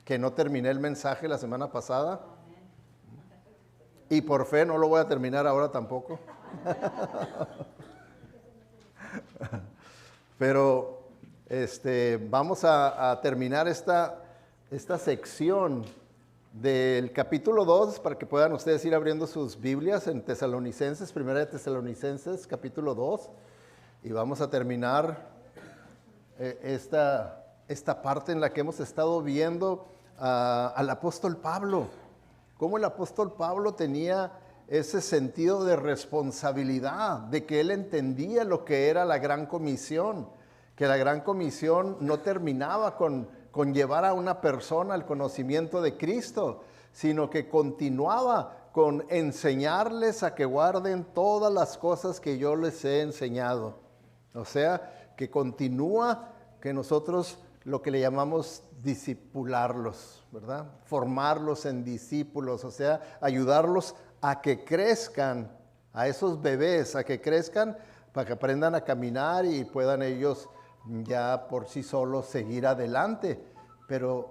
que no terminé el mensaje la semana pasada. Y por fe no lo voy a terminar ahora tampoco. Pero vamos a terminar esta sección del capítulo 2 para que puedan ustedes ir abriendo sus Biblias en Tesalonicenses, primera de Tesalonicenses, capítulo 2. Y vamos a terminar esta parte en la que hemos estado viendo al apóstol Pablo. Cómo el apóstol Pablo tenía ese sentido de responsabilidad, de que él entendía lo que era la gran comisión, que la gran comisión no terminaba con llevar a una persona al conocimiento de Cristo, sino que continuaba con enseñarles a que guarden todas las cosas que yo les he enseñado. O sea, que continúa que nosotros lo que le llamamos discipularlos, ¿verdad? Formarlos en discípulos, o sea, ayudarlos a que crezcan, a esos bebés, a que crezcan para que aprendan a caminar y puedan ellos ya por sí solos seguir adelante. Pero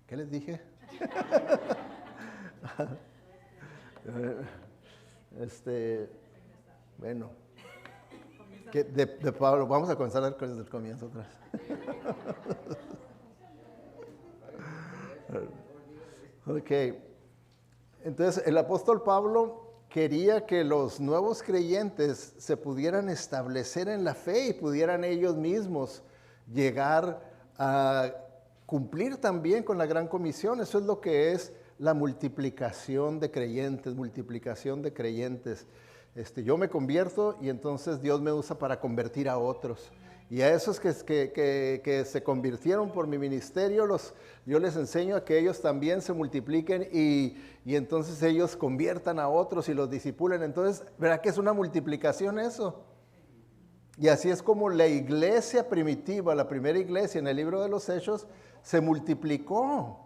¿qué les dije? Bueno, de Pablo, vamos a comenzar desde el comienzo otra vez. Ok, entonces el apóstol Pablo quería que los nuevos creyentes se pudieran establecer en la fe y pudieran ellos mismos llegar a cumplir también con la gran comisión. Eso es lo que es la multiplicación de creyentes, Yo me convierto y entonces Dios me usa para convertir a otros. Y a esos que se convirtieron por mi ministerio, yo les enseño a que ellos también se multipliquen y entonces ellos conviertan a otros y los discipulen. Entonces, ¿verdad que es una multiplicación eso? Y así es como la iglesia primitiva, la primera iglesia en el libro de los Hechos, se multiplicó.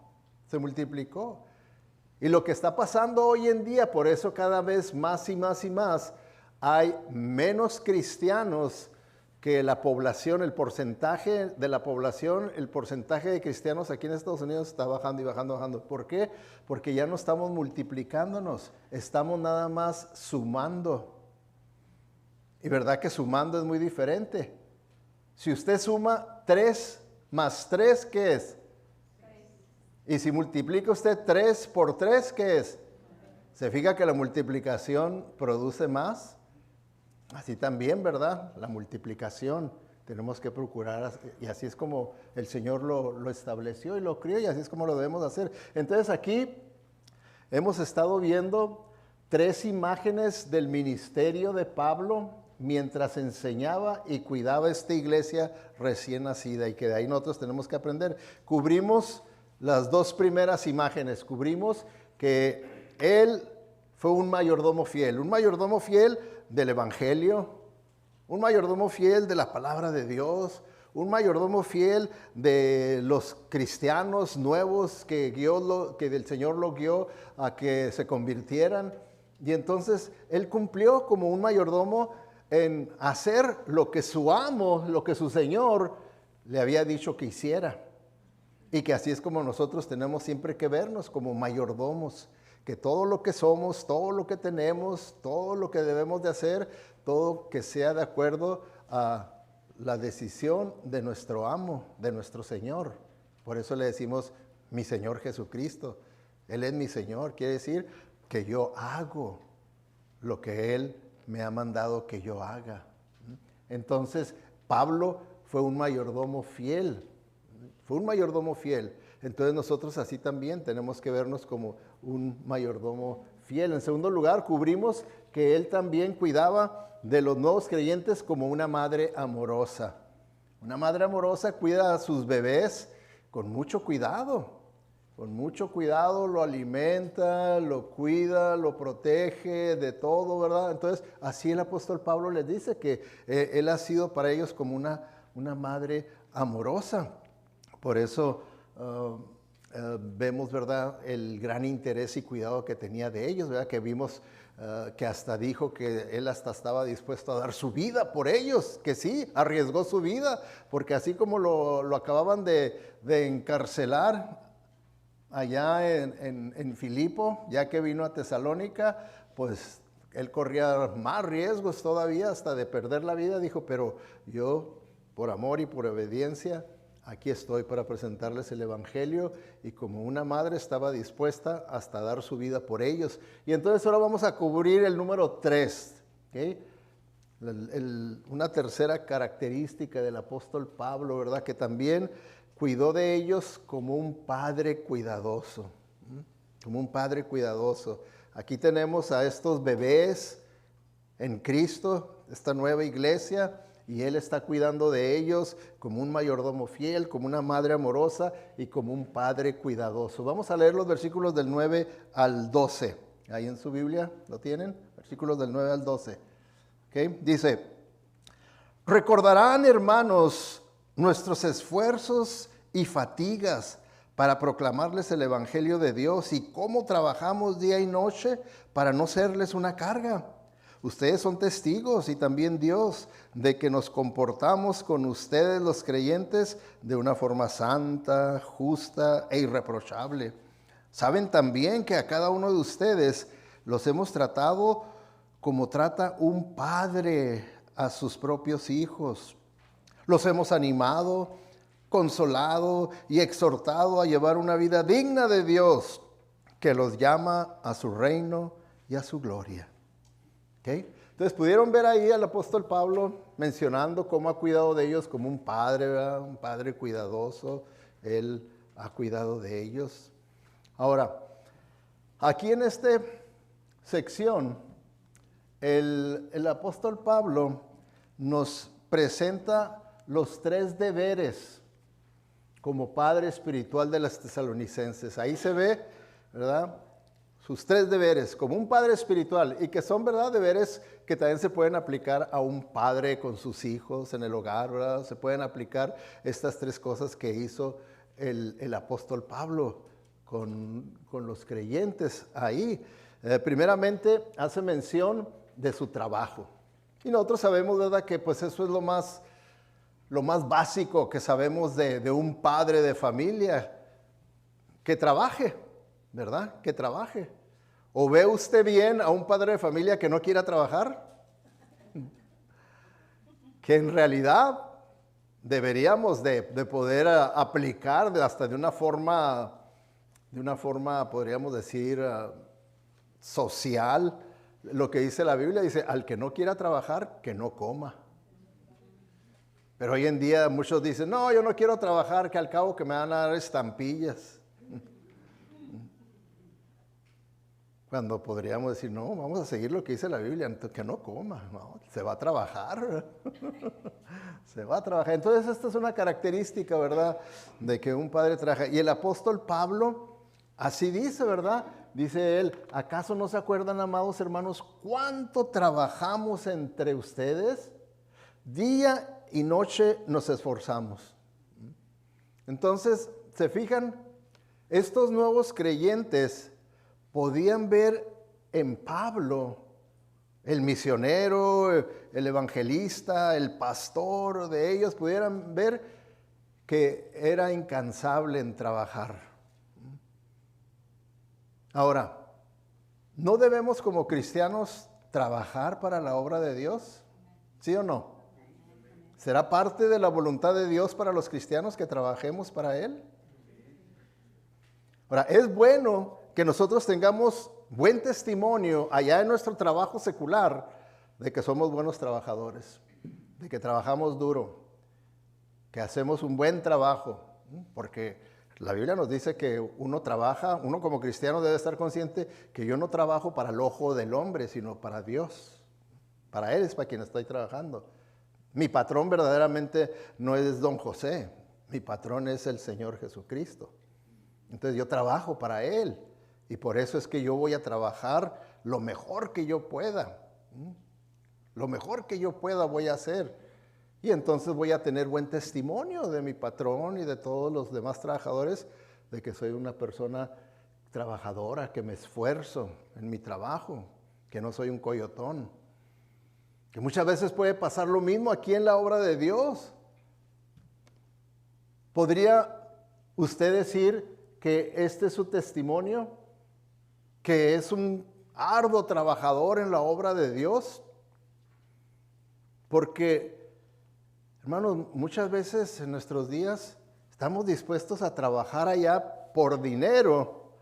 Y lo que está pasando hoy en día, por eso cada vez más y más y más, hay menos cristianos que la población, el porcentaje de la población, el porcentaje de cristianos aquí en Estados Unidos está bajando y bajando. ¿Por qué? Porque ya no estamos multiplicándonos, estamos nada más sumando. Y verdad que sumando es muy diferente. Si usted suma 3 más 3, ¿qué es? 6. Y si multiplica usted 3 por 3, ¿qué es? ¿Se fija que la multiplicación produce más? Así también, ¿verdad? La multiplicación. Tenemos que procurar, y así es como el Señor lo estableció y lo crió, y así es como lo debemos hacer. Entonces aquí hemos estado viendo 3 imágenes del ministerio de Pablo mientras enseñaba y cuidaba esta iglesia recién nacida, y que de ahí nosotros tenemos que aprender. Cubrimos las 2 primeras imágenes. Cubrimos que él fue un mayordomo fiel del Evangelio, un mayordomo fiel de la palabra de Dios, un mayordomo fiel de los cristianos nuevos que el Señor lo guió a que se convirtieran. Y entonces él cumplió como un mayordomo en hacer lo que su amo, lo que su Señor le había dicho que hiciera. Y que así es como nosotros tenemos siempre que vernos como mayordomos, que todo lo que somos, todo lo que tenemos, todo lo que debemos de hacer, todo que sea de acuerdo a la decisión de nuestro amo, de nuestro Señor. Por eso le decimos mi Señor Jesucristo. Él es mi Señor, quiere decir que yo hago lo que Él me ha mandado que yo haga. Entonces, Pablo fue un mayordomo fiel. Entonces nosotros así también tenemos que vernos como un mayordomo fiel. En segundo lugar, cubrimos que él también cuidaba de los nuevos creyentes como una madre amorosa. Una madre amorosa cuida a sus bebés con mucho cuidado. Lo alimenta, lo cuida, lo protege de todo, ¿verdad? Entonces, así el apóstol Pablo les dice que él ha sido para ellos como una madre amorosa. Por eso vemos, ¿verdad?, el gran interés y cuidado que tenía de ellos, ¿verdad? Que vimos que hasta dijo que él hasta estaba dispuesto a dar su vida por ellos, que sí, arriesgó su vida, porque así como lo acababan de encarcelar allá en Filipo, ya que vino a Tesalónica, pues él corría más riesgos todavía hasta de perder la vida. Dijo, pero yo por amor y por obediencia aquí estoy para presentarles el evangelio, y como una madre estaba dispuesta hasta dar su vida por ellos. Y entonces ahora vamos a cubrir el número 3, ¿okay? Una tercera característica del apóstol Pablo, ¿verdad? Que también cuidó de ellos como un padre cuidadoso, como un padre cuidadoso. Aquí tenemos a estos bebés en Cristo, esta nueva iglesia, y Él está cuidando de ellos como un mayordomo fiel, como una madre amorosa y como un padre cuidadoso. Vamos a leer los versículos del 9 al 12. Ahí en su Biblia, ¿lo tienen? Versículos del 9 al 12. ¿Okay? Dice, recordarán, hermanos, nuestros esfuerzos y fatigas para proclamarles el evangelio de Dios, y cómo trabajamos día y noche para no serles una carga. Ustedes son testigos, y también Dios, de que nos comportamos con ustedes los creyentes de una forma santa, justa e irreprochable. Saben también que a cada uno de ustedes los hemos tratado como trata un padre a sus propios hijos. Los hemos animado, consolado y exhortado a llevar una vida digna de Dios, que los llama a su reino y a su gloria. ¿Okay? Entonces pudieron ver ahí al apóstol Pablo mencionando cómo ha cuidado de ellos como un padre, ¿verdad? Un padre cuidadoso. Él ha cuidado de ellos. Ahora, aquí en esta sección, el apóstol Pablo nos presenta los 3 deberes como padre espiritual de las tesalonicenses. Ahí se ve, ¿verdad?, sus 3 deberes como un padre espiritual, y que son, ¿verdad?, deberes que también se pueden aplicar a un padre con sus hijos en el hogar, ¿verdad? Se pueden aplicar estas 3 cosas que hizo el apóstol Pablo con los creyentes ahí. Primeramente hace mención de su trabajo, y nosotros sabemos, ¿verdad?, que pues eso es lo más básico que sabemos de un padre de familia, que trabaje, ¿verdad? Que trabaje. ¿O ve usted bien a un padre de familia que no quiera trabajar? Que en realidad deberíamos de poder aplicar hasta de una forma, podríamos decir, social, lo que dice la Biblia. Dice, al que no quiera trabajar, que no coma. Pero hoy en día muchos dicen, no, yo no quiero trabajar, que al cabo que me van a dar estampillas. Cuando podríamos decir, no, vamos a seguir lo que dice la Biblia, que no coma, no, se va a trabajar. Se va a trabajar. Entonces esta es una característica, ¿verdad?, de que un padre trabaja. Y el apóstol Pablo así dice, ¿verdad? Dice él, ¿acaso no se acuerdan, amados hermanos, cuánto trabajamos entre ustedes? Día y noche nos esforzamos. Entonces, ¿se fijan? Estos nuevos creyentes podían ver en Pablo el misionero, el evangelista, el pastor de ellos, pudieran ver que era incansable en trabajar. Ahora, ¿no debemos como cristianos trabajar para la obra de Dios? ¿Sí o no? ¿Será parte de la voluntad de Dios para los cristianos que trabajemos para Él? Ahora, es bueno que nosotros tengamos buen testimonio allá en nuestro trabajo secular de que somos buenos trabajadores, de que trabajamos duro, que hacemos un buen trabajo, porque la Biblia nos dice que uno trabaja, uno como cristiano debe estar consciente que yo no trabajo para el ojo del hombre, sino para Dios. Para Él es para quien estoy trabajando. Mi patrón verdaderamente no es don José, mi patrón es el Señor Jesucristo. Entonces yo trabajo para Él, y por eso es que yo voy a trabajar lo mejor que yo pueda. Lo mejor que yo pueda voy a hacer. Y entonces voy a tener buen testimonio de mi patrón y de todos los demás trabajadores, de que soy una persona trabajadora, que me esfuerzo en mi trabajo, que no soy un coyotón. Que muchas veces puede pasar lo mismo aquí en la obra de Dios. ¿Podría usted decir que este es su testimonio? ¿Que es un arduo trabajador en la obra de Dios? Porque, hermanos, muchas veces en nuestros días estamos dispuestos a trabajar allá por dinero,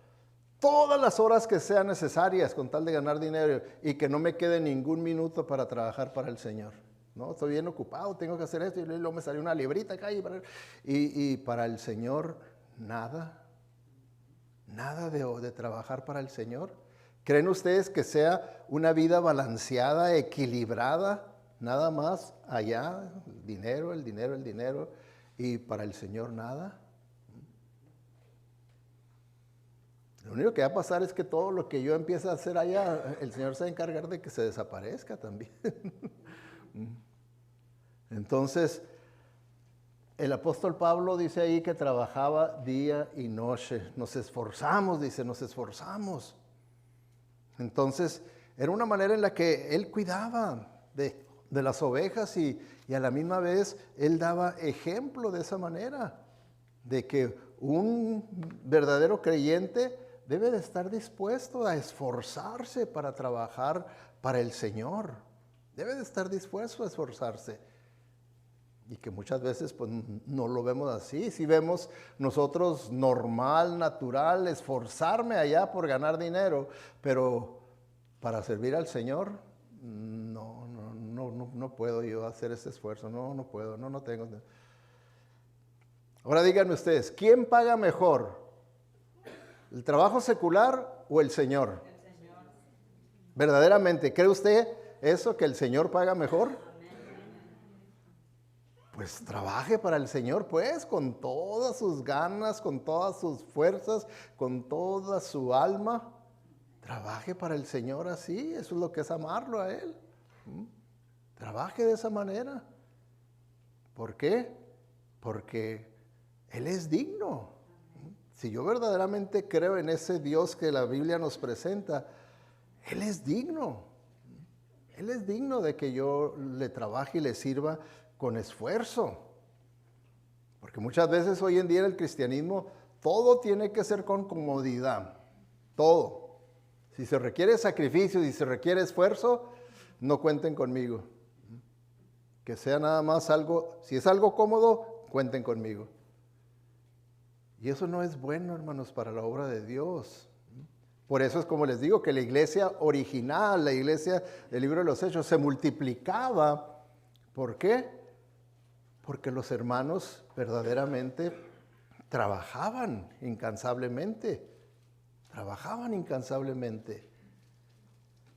todas las horas que sean necesarias con tal de ganar dinero y que no me quede ningún minuto para trabajar para el Señor. No, estoy bien ocupado, tengo que hacer esto y luego me salió una librita acá y para el Señor nada de trabajar para el Señor. ¿Creen ustedes que sea una vida balanceada, equilibrada, nada más allá, el dinero y para el Señor nada? Lo único que va a pasar es que todo lo que yo empiece a hacer allá, el Señor se va a encargar de que se desaparezca también. Entonces, el apóstol Pablo dice ahí que trabajaba día y noche. Nos esforzamos, dice, nos esforzamos. Entonces, era una manera en la que él cuidaba de las ovejas y a la misma vez él daba ejemplo de esa manera, de que un verdadero creyente debe de estar dispuesto a esforzarse para trabajar para el Señor. Debe de estar dispuesto a esforzarse. Y que muchas veces pues no lo vemos así. Si vemos nosotros normal, natural, esforzarme allá por ganar dinero, pero para servir al Señor, no puedo yo hacer ese esfuerzo. No puedo, no tengo. Ahora díganme ustedes, ¿quién paga mejor? ¿El trabajo secular o el Señor? El Señor. ¿Verdaderamente cree usted eso, que el Señor paga mejor? Pues trabaje para el Señor, pues, con todas sus ganas, con todas sus fuerzas, con toda su alma. Trabaje para el Señor así, eso es lo que es amarlo a Él. Trabaje de esa manera. ¿Por qué? Porque Él es digno. Si yo verdaderamente creo en ese Dios que la Biblia nos presenta, Él es digno. Él es digno de que yo le trabaje y le sirva con esfuerzo. Porque muchas veces hoy en día en el cristianismo todo tiene que ser con comodidad. Todo. Si se requiere sacrificio y si se requiere esfuerzo, no cuenten conmigo. Que sea nada más algo, si es algo cómodo, cuenten conmigo. Y eso no es bueno, hermanos, para la obra de Dios. Por eso es como les digo, que la iglesia original, la iglesia del libro de los Hechos, se multiplicaba. ¿Por qué? Porque los hermanos verdaderamente trabajaban incansablemente. Trabajaban incansablemente.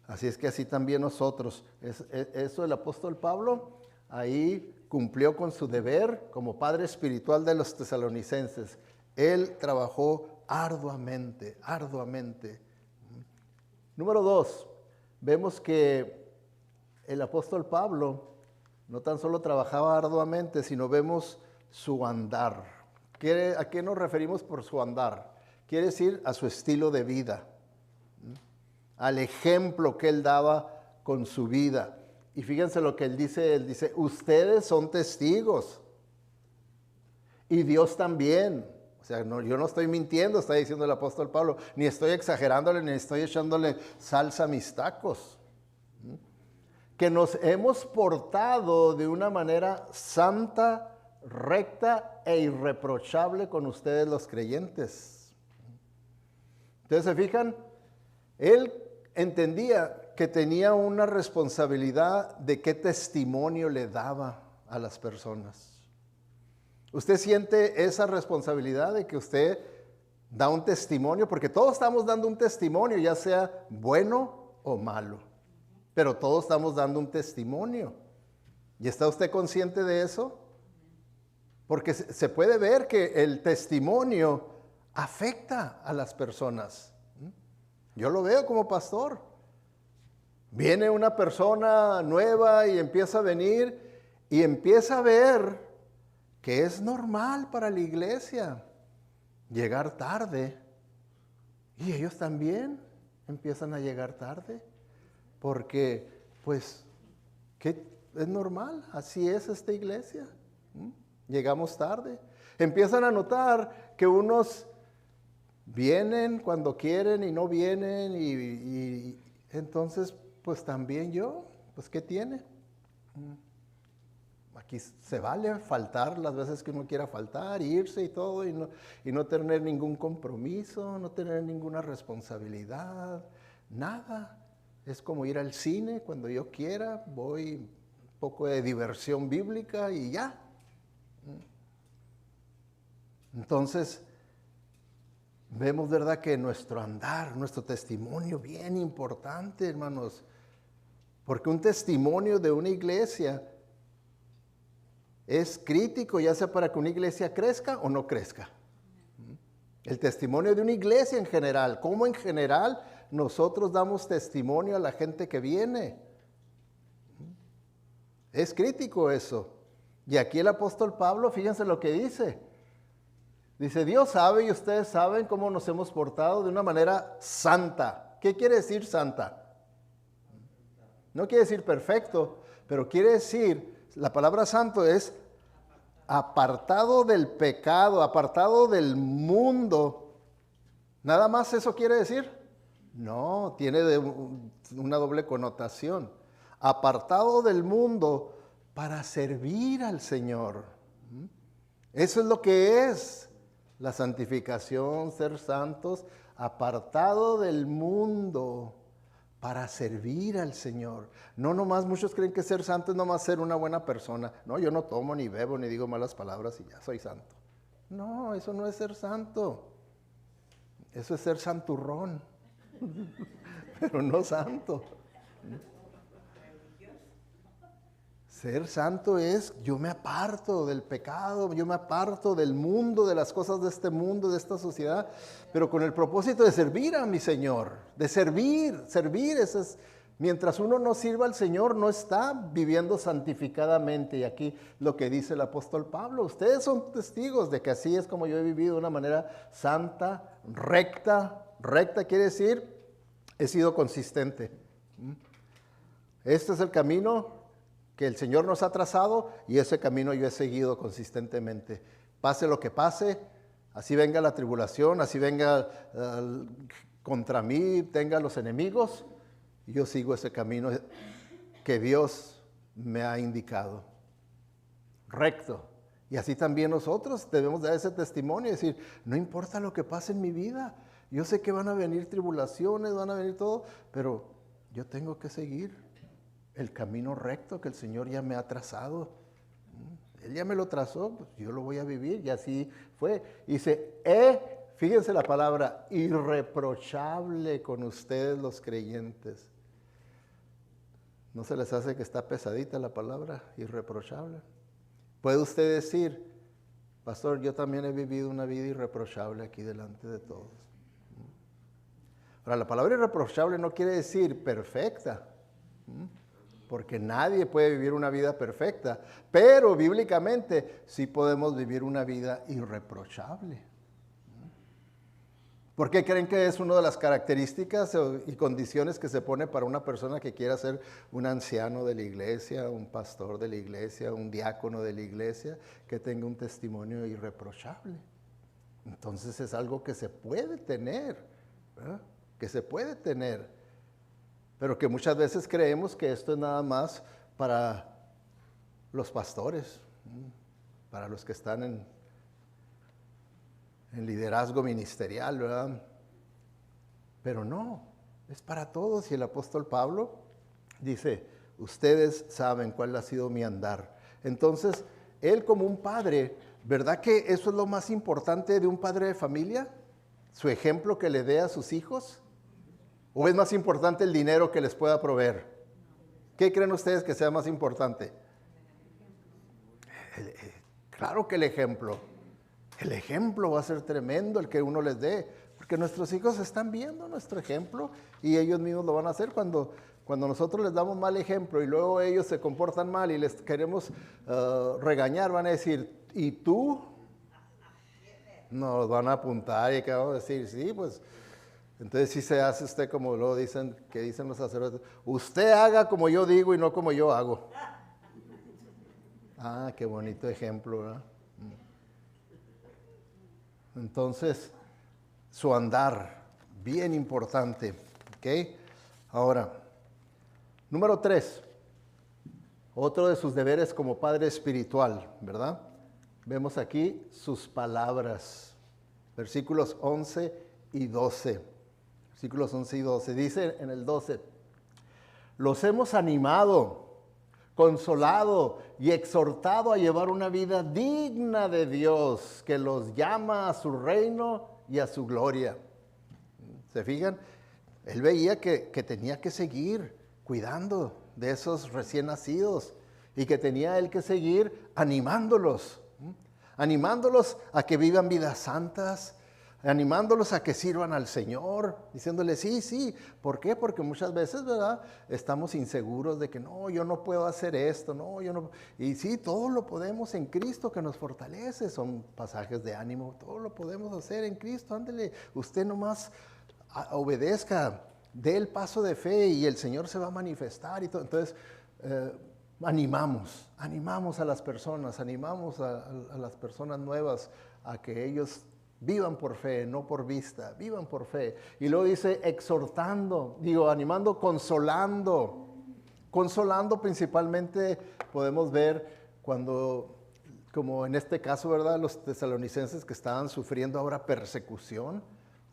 Así es que así también nosotros. Eso el apóstol Pablo ahí cumplió con su deber como padre espiritual de los tesalonicenses. Él trabajó arduamente. Número 2, vemos que el apóstol Pablo no tan solo trabajaba arduamente, sino vemos su andar. ¿A qué nos referimos por su andar? Quiere decir a su estilo de vida, al ejemplo que él daba con su vida. Y fíjense lo que él dice, ustedes son testigos y Dios también. O sea, yo no estoy mintiendo, está diciendo el apóstol Pablo, ni estoy exagerándole, ni estoy echándole salsa a mis tacos. Que nos hemos portado de una manera santa, recta e irreprochable con ustedes los creyentes. Ustedes se fijan, él entendía que tenía una responsabilidad de qué testimonio le daba a las personas. ¿Usted siente esa responsabilidad de que usted da un testimonio? Porque todos estamos dando un testimonio, ya sea bueno o malo. Pero todos estamos dando un testimonio. ¿Y está usted consciente de eso? Porque se puede ver que el testimonio afecta a las personas. Yo lo veo como pastor. Viene una persona nueva y empieza a venir y empieza a ver que es normal para la iglesia llegar tarde. Y ellos también empiezan a llegar tarde. porque pues que es normal, así es esta iglesia. Llegamos tarde. Empiezan a notar que unos vienen cuando quieren y no vienen y entonces pues también yo, pues ¿qué tiene? Aquí se vale faltar las veces que uno quiera faltar, irse y todo, y no tener ningún compromiso, no tener ninguna responsabilidad, nada. Es como ir al cine cuando yo quiera, voy un poco de diversión bíblica y ya. Entonces, vemos, ¿verdad?, que nuestro andar, nuestro testimonio, bien importante, hermanos, porque un testimonio de una iglesia es crítico, ya sea para que una iglesia crezca o no crezca. El testimonio de una iglesia en general, como en general nosotros damos testimonio a la gente que viene. Es crítico eso. Y aquí el apóstol Pablo, fíjense lo que dice. Dice, Dios sabe y ustedes saben cómo nos hemos portado de una manera santa. ¿Qué quiere decir santa? No quiere decir perfecto, pero quiere decir, la palabra santo es apartado del pecado, apartado del mundo. ¿Nada más eso quiere decir? No, tiene una doble connotación. Apartado del mundo para servir al Señor. Eso es lo que es la santificación, ser santos, apartado del mundo para servir al Señor. No nomás, muchos creen que ser santo es nomás ser una buena persona. No, yo no tomo, ni bebo, ni digo malas palabras y ya soy santo. No, eso no es ser santo. Eso es ser santurrón, pero no santo. Ser santo es, yo me aparto del pecado, yo me aparto del mundo, de las cosas de este mundo, de esta sociedad, pero con el propósito de servir a mi Señor, de servir, eso es, mientras uno no sirva al Señor, no está viviendo santificadamente. Y aquí lo que dice el apóstol Pablo, ustedes son testigos de que así es como yo he vivido de una manera santa, recta quiere decir, he sido consistente. Este es el camino que el Señor nos ha trazado y ese camino yo he seguido consistentemente. Pase lo que pase, así venga la tribulación, así venga contra mí, tenga los enemigos, yo sigo ese camino que Dios me ha indicado. Recto. Y así también nosotros debemos dar ese testimonio y decir, no importa lo que pase en mi vida, yo sé que van a venir tribulaciones, van a venir todo, pero yo tengo que seguir el camino recto que el Señor ya me ha trazado. Él ya me lo trazó, pues yo lo voy a vivir y así fue. Y dice, fíjense la palabra, irreprochable con ustedes los creyentes. ¿No se les hace que está pesadita la palabra, irreprochable? Puede usted decir, pastor, yo también he vivido una vida irreprochable aquí delante de todos. Ahora, la palabra irreprochable no quiere decir perfecta, porque nadie puede vivir una vida perfecta, pero bíblicamente sí podemos vivir una vida irreprochable. ¿Por qué creen que es una de las características y condiciones que se pone para una persona que quiera ser un anciano de la iglesia, un pastor de la iglesia, un diácono de la iglesia, que tenga un testimonio irreprochable? Entonces es algo que se puede tener, ¿verdad? Que se puede tener, pero que muchas veces creemos que esto es nada más para los pastores, para los que están en liderazgo ministerial, ¿verdad? Pero no, es para todos. Y el apóstol Pablo dice, ustedes saben cuál ha sido mi andar. Entonces, él como un padre, ¿verdad que eso es lo más importante de un padre de familia? ¿Su ejemplo que le dé a sus hijos? ¿O es más importante el dinero que les pueda proveer? ¿Qué creen ustedes que sea más importante? Claro que el ejemplo. El ejemplo va a ser tremendo el que uno les dé, porque nuestros hijos están viendo nuestro ejemplo y ellos mismos lo van a hacer cuando nosotros les damos mal ejemplo y luego ellos se comportan mal y les queremos regañar, van a decir, ¿y tú? Nos van a apuntar y que vamos a decir, sí, pues Entonces sí se hace usted como lo dicen, que dicen los sacerdotes, usted haga como yo digo y no como yo hago. Ah, qué bonito ejemplo, ¿verdad? Entonces, su andar, bien importante, ¿ok? Ahora, número 3, otro de sus deberes como padre espiritual, ¿verdad? Vemos aquí sus palabras, versículos 11 y 12. Versículos 11 y 12. Dice en el 12, los hemos animado, consolado y exhortado a llevar una vida digna de Dios, que los llama a su reino y a su gloria. ¿Se fijan? Él veía que tenía que seguir cuidando de esos recién nacidos y que tenía él que seguir animándolos, animándolos a que vivan vidas santas, animándolos a que sirvan al Señor, diciéndoles sí, sí. ¿Por qué? Porque muchas veces, ¿verdad?, estamos inseguros de que no, yo no puedo hacer esto, no, yo no. Y sí, todo lo podemos en Cristo que nos fortalece. Son pasajes de ánimo, todo lo podemos hacer en Cristo. Ándele, usted nomás obedezca, dé el paso de fe y el Señor se va a manifestar y todo. Entonces, animamos a las personas, animamos a las personas nuevas a que ellos vivan por fe, no por vista, vivan por fe. Y luego dice exhortando, animando, consolando. Consolando principalmente podemos ver cuando, como en este caso, ¿verdad?, los tesalonicenses que estaban sufriendo ahora persecución.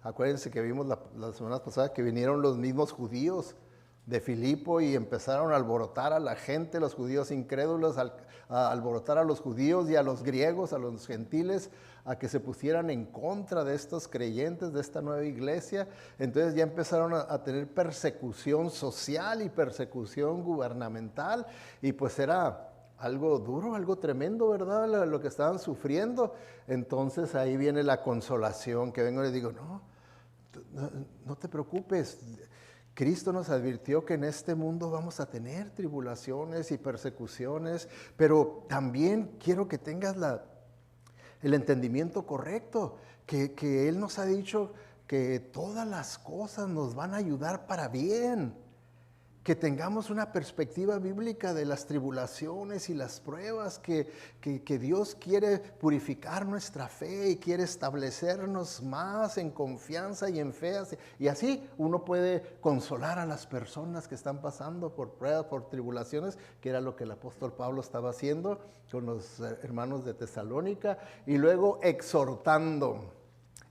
Acuérdense que vimos la semana pasada que vinieron los mismos judíos de Filipo y empezaron a alborotar a la gente, los judíos incrédulos, a alborotar a los judíos y a los griegos, a los gentiles, a que se pusieran en contra de estos creyentes, de esta nueva iglesia. Entonces ya empezaron a tener persecución social y persecución gubernamental, y pues era algo duro, algo tremendo, ¿verdad?, lo que estaban sufriendo. Entonces ahí viene la consolación, que vengo y les digo, no te preocupes. Cristo nos advirtió que en este mundo vamos a tener tribulaciones y persecuciones, pero también quiero que tengas el entendimiento correcto, que Él nos ha dicho que todas las cosas nos van a ayudar para bien, que tengamos una perspectiva bíblica de las tribulaciones y las pruebas, que Dios quiere purificar nuestra fe y quiere establecernos más en confianza y en fe. Y así uno puede consolar a las personas que están pasando por pruebas, por tribulaciones, que era lo que el apóstol Pablo estaba haciendo con los hermanos de Tesalónica. Y luego exhortando.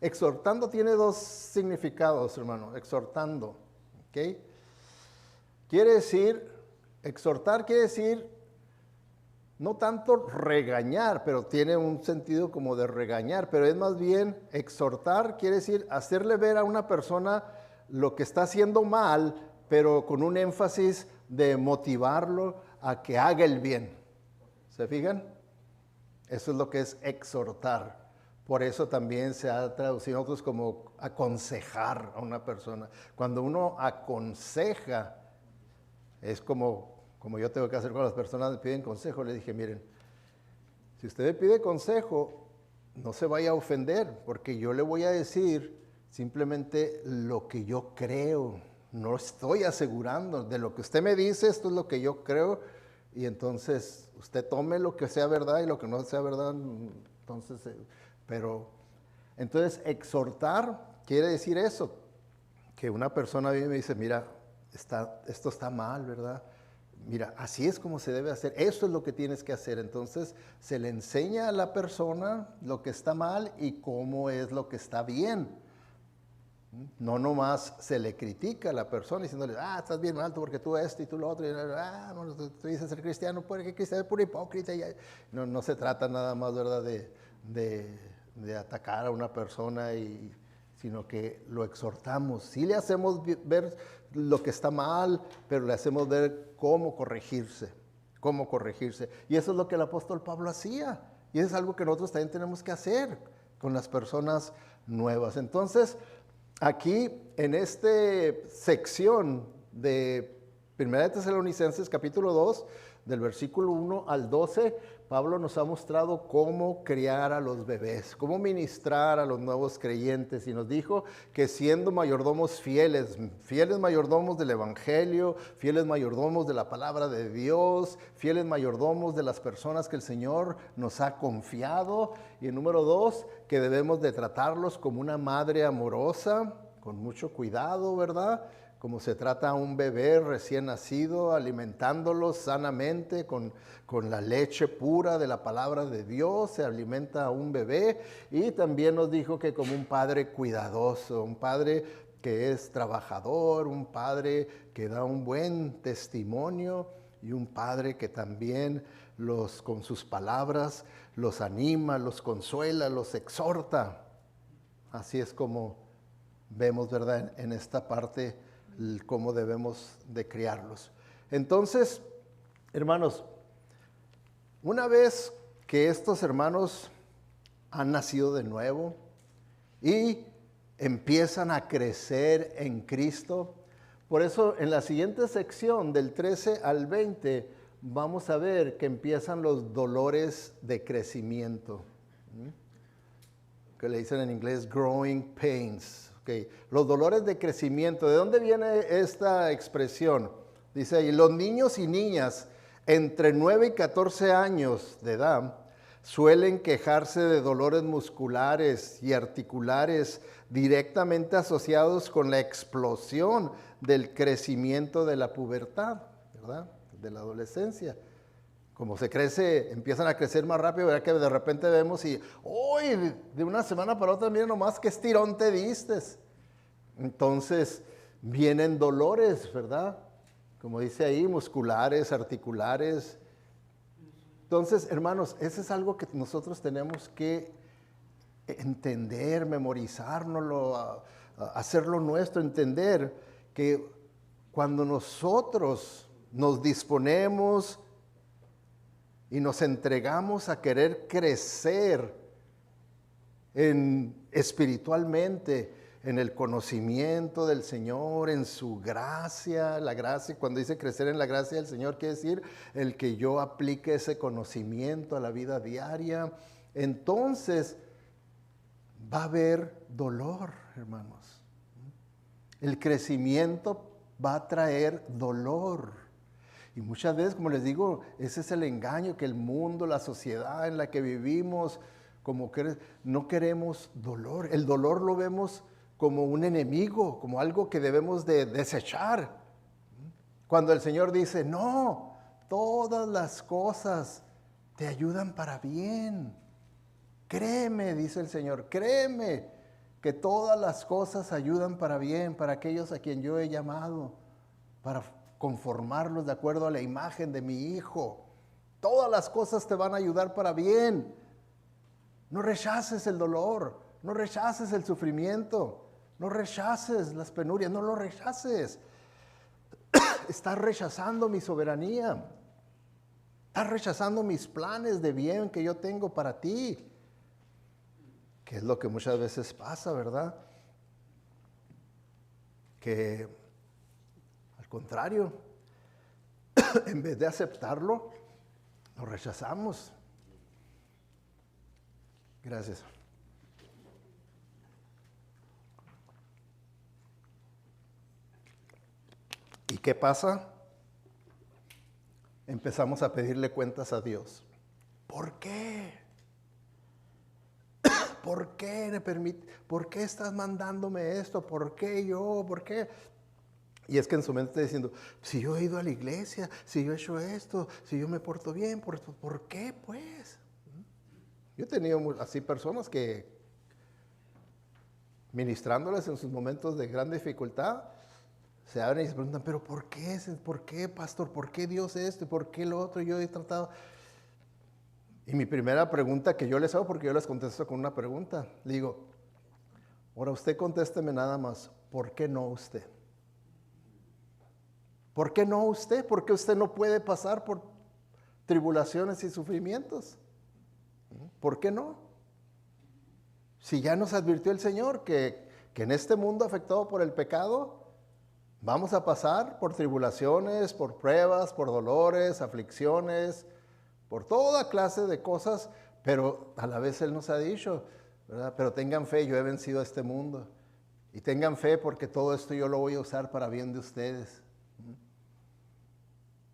Exhortando tiene dos significados, hermano. Exhortando, ¿ok? Quiere decir, exhortar quiere decir no tanto regañar, pero tiene un sentido como de regañar, pero es más bien exhortar, quiere decir hacerle ver a una persona lo que está haciendo mal, pero con un énfasis de motivarlo a que haga el bien. ¿Se fijan? Eso es lo que es exhortar. Por eso también se ha traducido otros como aconsejar a una persona. Cuando uno aconseja, es como yo tengo que hacer con las personas que me piden consejo. Le dije, miren, si usted me pide consejo, no se vaya a ofender, porque yo le voy a decir simplemente lo que yo creo. No estoy asegurando. De lo que usted me dice, esto es lo que yo creo. Y entonces usted tome lo que sea verdad y lo que no sea verdad. Entonces exhortar quiere decir eso. Que una persona viene y me dice, mira, esto está mal, ¿verdad? Mira, así es como se debe hacer, eso es lo que tienes que hacer. Entonces se le enseña a la persona lo que está mal y cómo es lo que está bien. No nomás se le critica a la persona diciéndole, estás bien mal porque tú esto y tú lo otro, y, bueno, tú dices ser cristiano, porque cristiano es puro hipócrita. No se trata nada más, ¿verdad?, de atacar a una persona, sino que lo exhortamos. Sí le hacemos ver lo que está mal, pero le hacemos ver cómo corregirse. Y eso es lo que el apóstol Pablo hacía. Y es algo que nosotros también tenemos que hacer con las personas nuevas. Entonces, aquí en esta sección de Primera de Tesalonicenses capítulo 2, del versículo 1 al 12, Pablo nos ha mostrado cómo criar a los bebés, cómo ministrar a los nuevos creyentes, y nos dijo que siendo mayordomos fieles, fieles mayordomos del Evangelio, fieles mayordomos de la palabra de Dios, fieles mayordomos de las personas que el Señor nos ha confiado, y número 2, que debemos de tratarlos como una madre amorosa, con mucho cuidado, ¿verdad? Como se trata a un bebé recién nacido, alimentándolo sanamente con la leche pura de la palabra de Dios, se alimenta a un bebé. Y también nos dijo que como un padre cuidadoso, un padre que es trabajador, un padre que da un buen testimonio y un padre que también con sus palabras los anima, los consuela, los exhorta. Así es como vemos, ¿verdad?, en esta parte cómo debemos de criarlos. Entonces, hermanos, una vez que estos hermanos han nacido de nuevo y empiezan a crecer en Cristo, por eso en la siguiente sección del 13 al 20 vamos a ver que empiezan los dolores de crecimiento, que le dicen en inglés growing pains. Okay. Los dolores de crecimiento. ¿De dónde viene esta expresión? Dice ahí, los niños y niñas entre 9 y 14 años de edad suelen quejarse de dolores musculares y articulares directamente asociados con la explosión del crecimiento de la pubertad, ¿verdad? De la adolescencia. Como se crece, empiezan a crecer más rápido, ¿verdad? Que de repente vemos y, ¡uy! De una semana para otra, mira nomás qué estirón te diste. Entonces, vienen dolores, ¿verdad? Como dice ahí, musculares, articulares. Entonces, hermanos, eso es algo que nosotros tenemos que entender, memorizárnoslo, hacerlo nuestro, entender que cuando nosotros nos disponemos y nos entregamos a querer crecer espiritualmente, en el conocimiento del Señor, en su gracia, la gracia, cuando dice crecer en la gracia del Señor, quiere decir el que yo aplique ese conocimiento a la vida diaria, entonces va a haber dolor, hermanos. El crecimiento va a traer dolor. Y muchas veces, como les digo, ese es el engaño que el mundo, la sociedad en la que vivimos, como que no queremos dolor. El dolor lo vemos como un enemigo, como algo que debemos de desechar. Cuando el Señor dice, no, todas las cosas te ayudan para bien. Créeme, dice el Señor, créeme que todas las cosas ayudan para bien, para aquellos a quien yo he llamado, para conformarlos de acuerdo a la imagen de mi Hijo. Todas las cosas te van a ayudar para bien. No rechaces el dolor, no rechaces el sufrimiento, no rechaces las penurias, no lo rechaces. Estás rechazando mi soberanía. Estás rechazando mis planes de bien que yo tengo para ti. Que es lo que muchas veces pasa, ¿verdad? Que al contrario, en vez de aceptarlo, lo rechazamos. Gracias. ¿Y qué pasa? Empezamos a pedirle cuentas a Dios. ¿Por qué? ¿Por qué ¿Por qué estás mandándome esto? ¿Por qué yo? ¿Por qué? Y es que en su mente está diciendo, si yo he ido a la iglesia, si yo he hecho esto, si yo me porto bien, ¿por qué pues? Yo he tenido así personas que, ministrándoles en sus momentos de gran dificultad, se abren y se preguntan, pero ¿por qué, pastor? ¿Por qué Dios esto? ¿Por qué lo otro? Yo he tratado. Y mi primera pregunta que yo les hago, porque yo les contesto con una pregunta, le digo, ahora usted contésteme nada más, ¿por qué no usted? ¿Por qué no usted? ¿Por qué usted no puede pasar por tribulaciones y sufrimientos? ¿Por qué no? Si ya nos advirtió el Señor que en este mundo afectado por el pecado, Vamos a pasar por tribulaciones, por pruebas, por dolores, aflicciones, por toda clase de cosas, pero a la vez Él nos ha dicho, ¿verdad? Pero tengan fe, yo he vencido a este mundo. Y tengan fe porque todo esto yo lo voy a usar para bien de ustedes.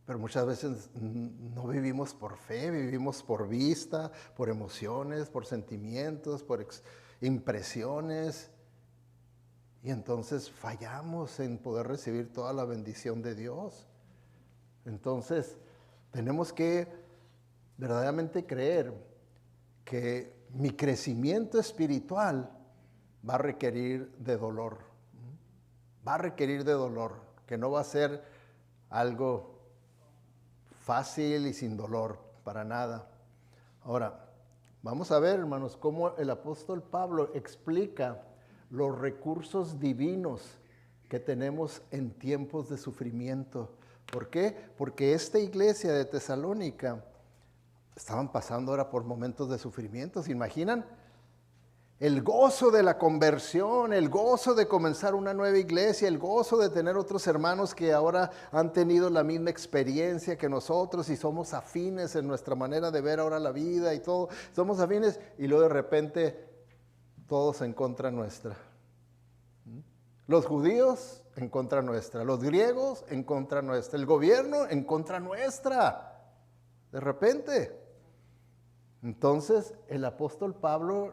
Pero muchas veces no vivimos por fe, vivimos por vista, por emociones, por sentimientos, por impresiones. Y entonces fallamos en poder recibir toda la bendición de Dios. Entonces tenemos que verdaderamente creer que mi crecimiento espiritual va a requerir de dolor. Va a requerir de dolor, que no va a ser algo fácil y sin dolor, para nada. Ahora, vamos a ver, hermanos, cómo el apóstol Pablo explica los recursos divinos que tenemos en tiempos de sufrimiento. ¿Por qué? Porque esta iglesia de Tesalónica estaban pasando ahora por momentos de sufrimiento. ¿Se imaginan? El gozo de la conversión, el gozo de comenzar una nueva iglesia, el gozo de tener otros hermanos que ahora han tenido la misma experiencia que nosotros y somos afines en nuestra manera de ver ahora la vida y todo. Somos afines y luego de repente todos en contra nuestra. Los judíos en contra nuestra, los griegos en contra nuestra, el gobierno en contra nuestra. De repente. Entonces el apóstol Pablo,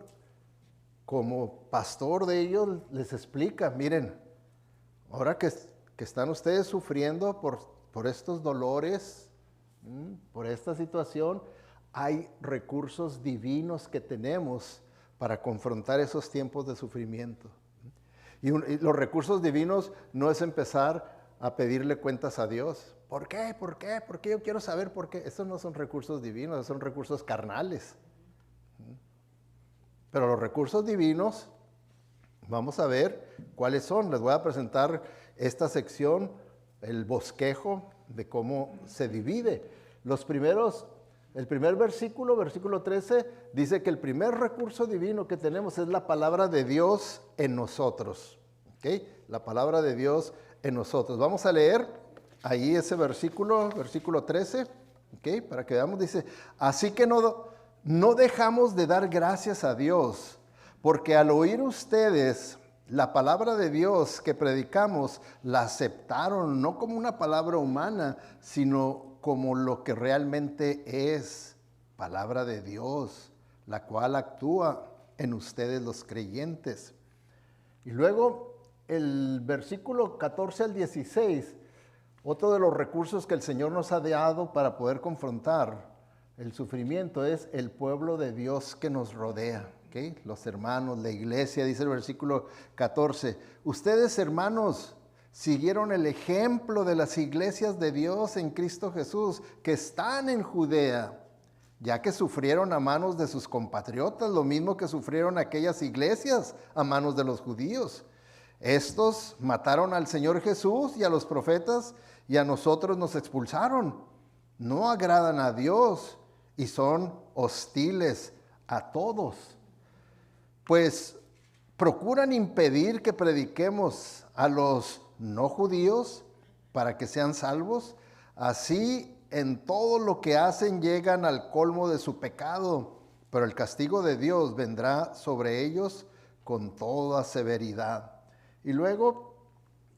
como pastor de ellos, les explica, miren, ahora que están ustedes sufriendo por estos dolores, por esta situación, hay recursos divinos que tenemos para confrontar esos tiempos de sufrimiento. Y los recursos divinos no es empezar a pedirle cuentas a Dios. ¿Por qué? ¿Por qué? ¿Por qué? Yo quiero saber por qué. Esos no son recursos divinos, son recursos carnales. Pero los recursos divinos, vamos a ver cuáles son. Les voy a presentar esta sección, el bosquejo de cómo se divide. El primer versículo, versículo 13, dice que el primer recurso divino que tenemos es la palabra de Dios en nosotros. ¿Okay? La palabra de Dios en nosotros. Vamos a leer ahí ese versículo 13, ¿okay? Para que veamos, dice, así que no dejamos de dar gracias a Dios, porque al oír ustedes la palabra de Dios que predicamos, la aceptaron no como una palabra humana, sino como lo que realmente es, palabra de Dios, la cual actúa en ustedes los creyentes. Y luego el versículo 14 al 16, otro de los recursos que el Señor nos ha dado para poder confrontar el sufrimiento es el pueblo de Dios que nos rodea, ¿okay? Los hermanos, la iglesia, dice el versículo 14. Ustedes, hermanos, siguieron el ejemplo de las iglesias de Dios en Cristo Jesús que están en Judea, ya que sufrieron a manos de sus compatriotas, lo mismo que sufrieron aquellas iglesias a manos de los judíos. Estos mataron al Señor Jesús y a los profetas y a nosotros nos expulsaron. No agradan a Dios y son hostiles a todos, pues procuran impedir que prediquemos a los no judíos para que sean salvos. Así en todo lo que hacen llegan al colmo de su pecado, pero el castigo de Dios vendrá sobre ellos con toda severidad. Y luego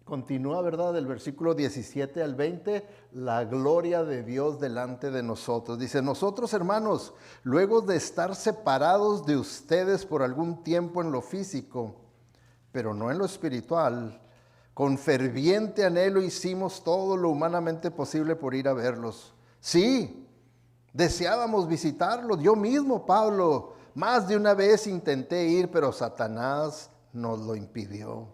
continúa, ¿verdad? Del versículo 17 al 20, la gloria de Dios delante de nosotros. Dice, nosotros, hermanos, luego de estar separados de ustedes por algún tiempo en lo físico, pero no en lo espiritual, con ferviente anhelo hicimos todo lo humanamente posible por ir a verlos. Sí, deseábamos visitarlos. Yo mismo, Pablo, más de una vez intenté ir, pero Satanás nos lo impidió.